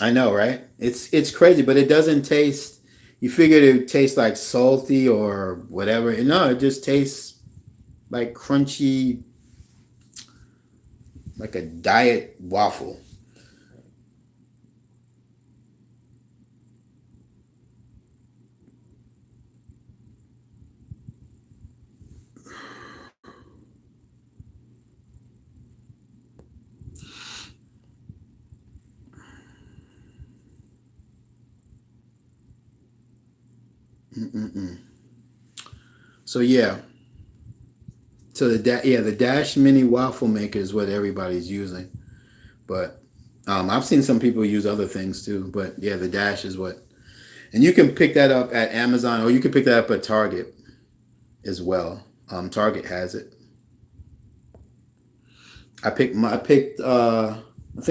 S1: I know, right? It's crazy, but it doesn't taste... You figured it would taste like salty or whatever. No, it just tastes like crunchy, like a diet waffle. Mm-mm-mm. So yeah. So the Dash Mini waffle maker is what everybody's using. But I've seen some people use other things too. But yeah, the Dash is what... And you can pick that up at Amazon, or you can pick that up at Target as well. Target has it. I think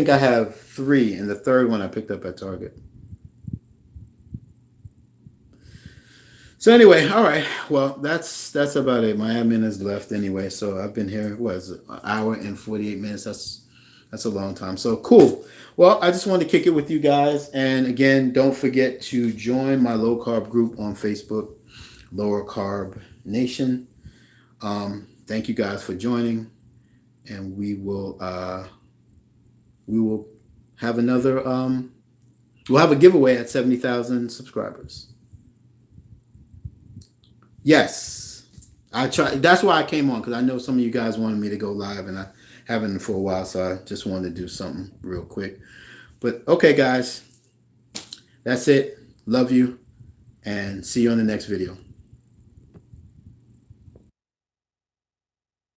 S1: I have 3, and the third one I picked up at Target. So anyway, all right. Well, that's about it. My admin is left anyway, so I've been here. What is it? An hour and 48 minutes. That's a long time. So cool. Well, I just wanted to kick it with you guys, and again, don't forget to join my low carb group on Facebook, Lower Carb Nation. Thank you guys for joining, and we will have another. We'll have a giveaway at 70,000 subscribers. Yes, I tried. That's why I came on, because I know some of you guys wanted me to go live, and I haven't for a while, so I just wanted to do something real quick. But okay, guys, that's it. Love you, and see you on the next video.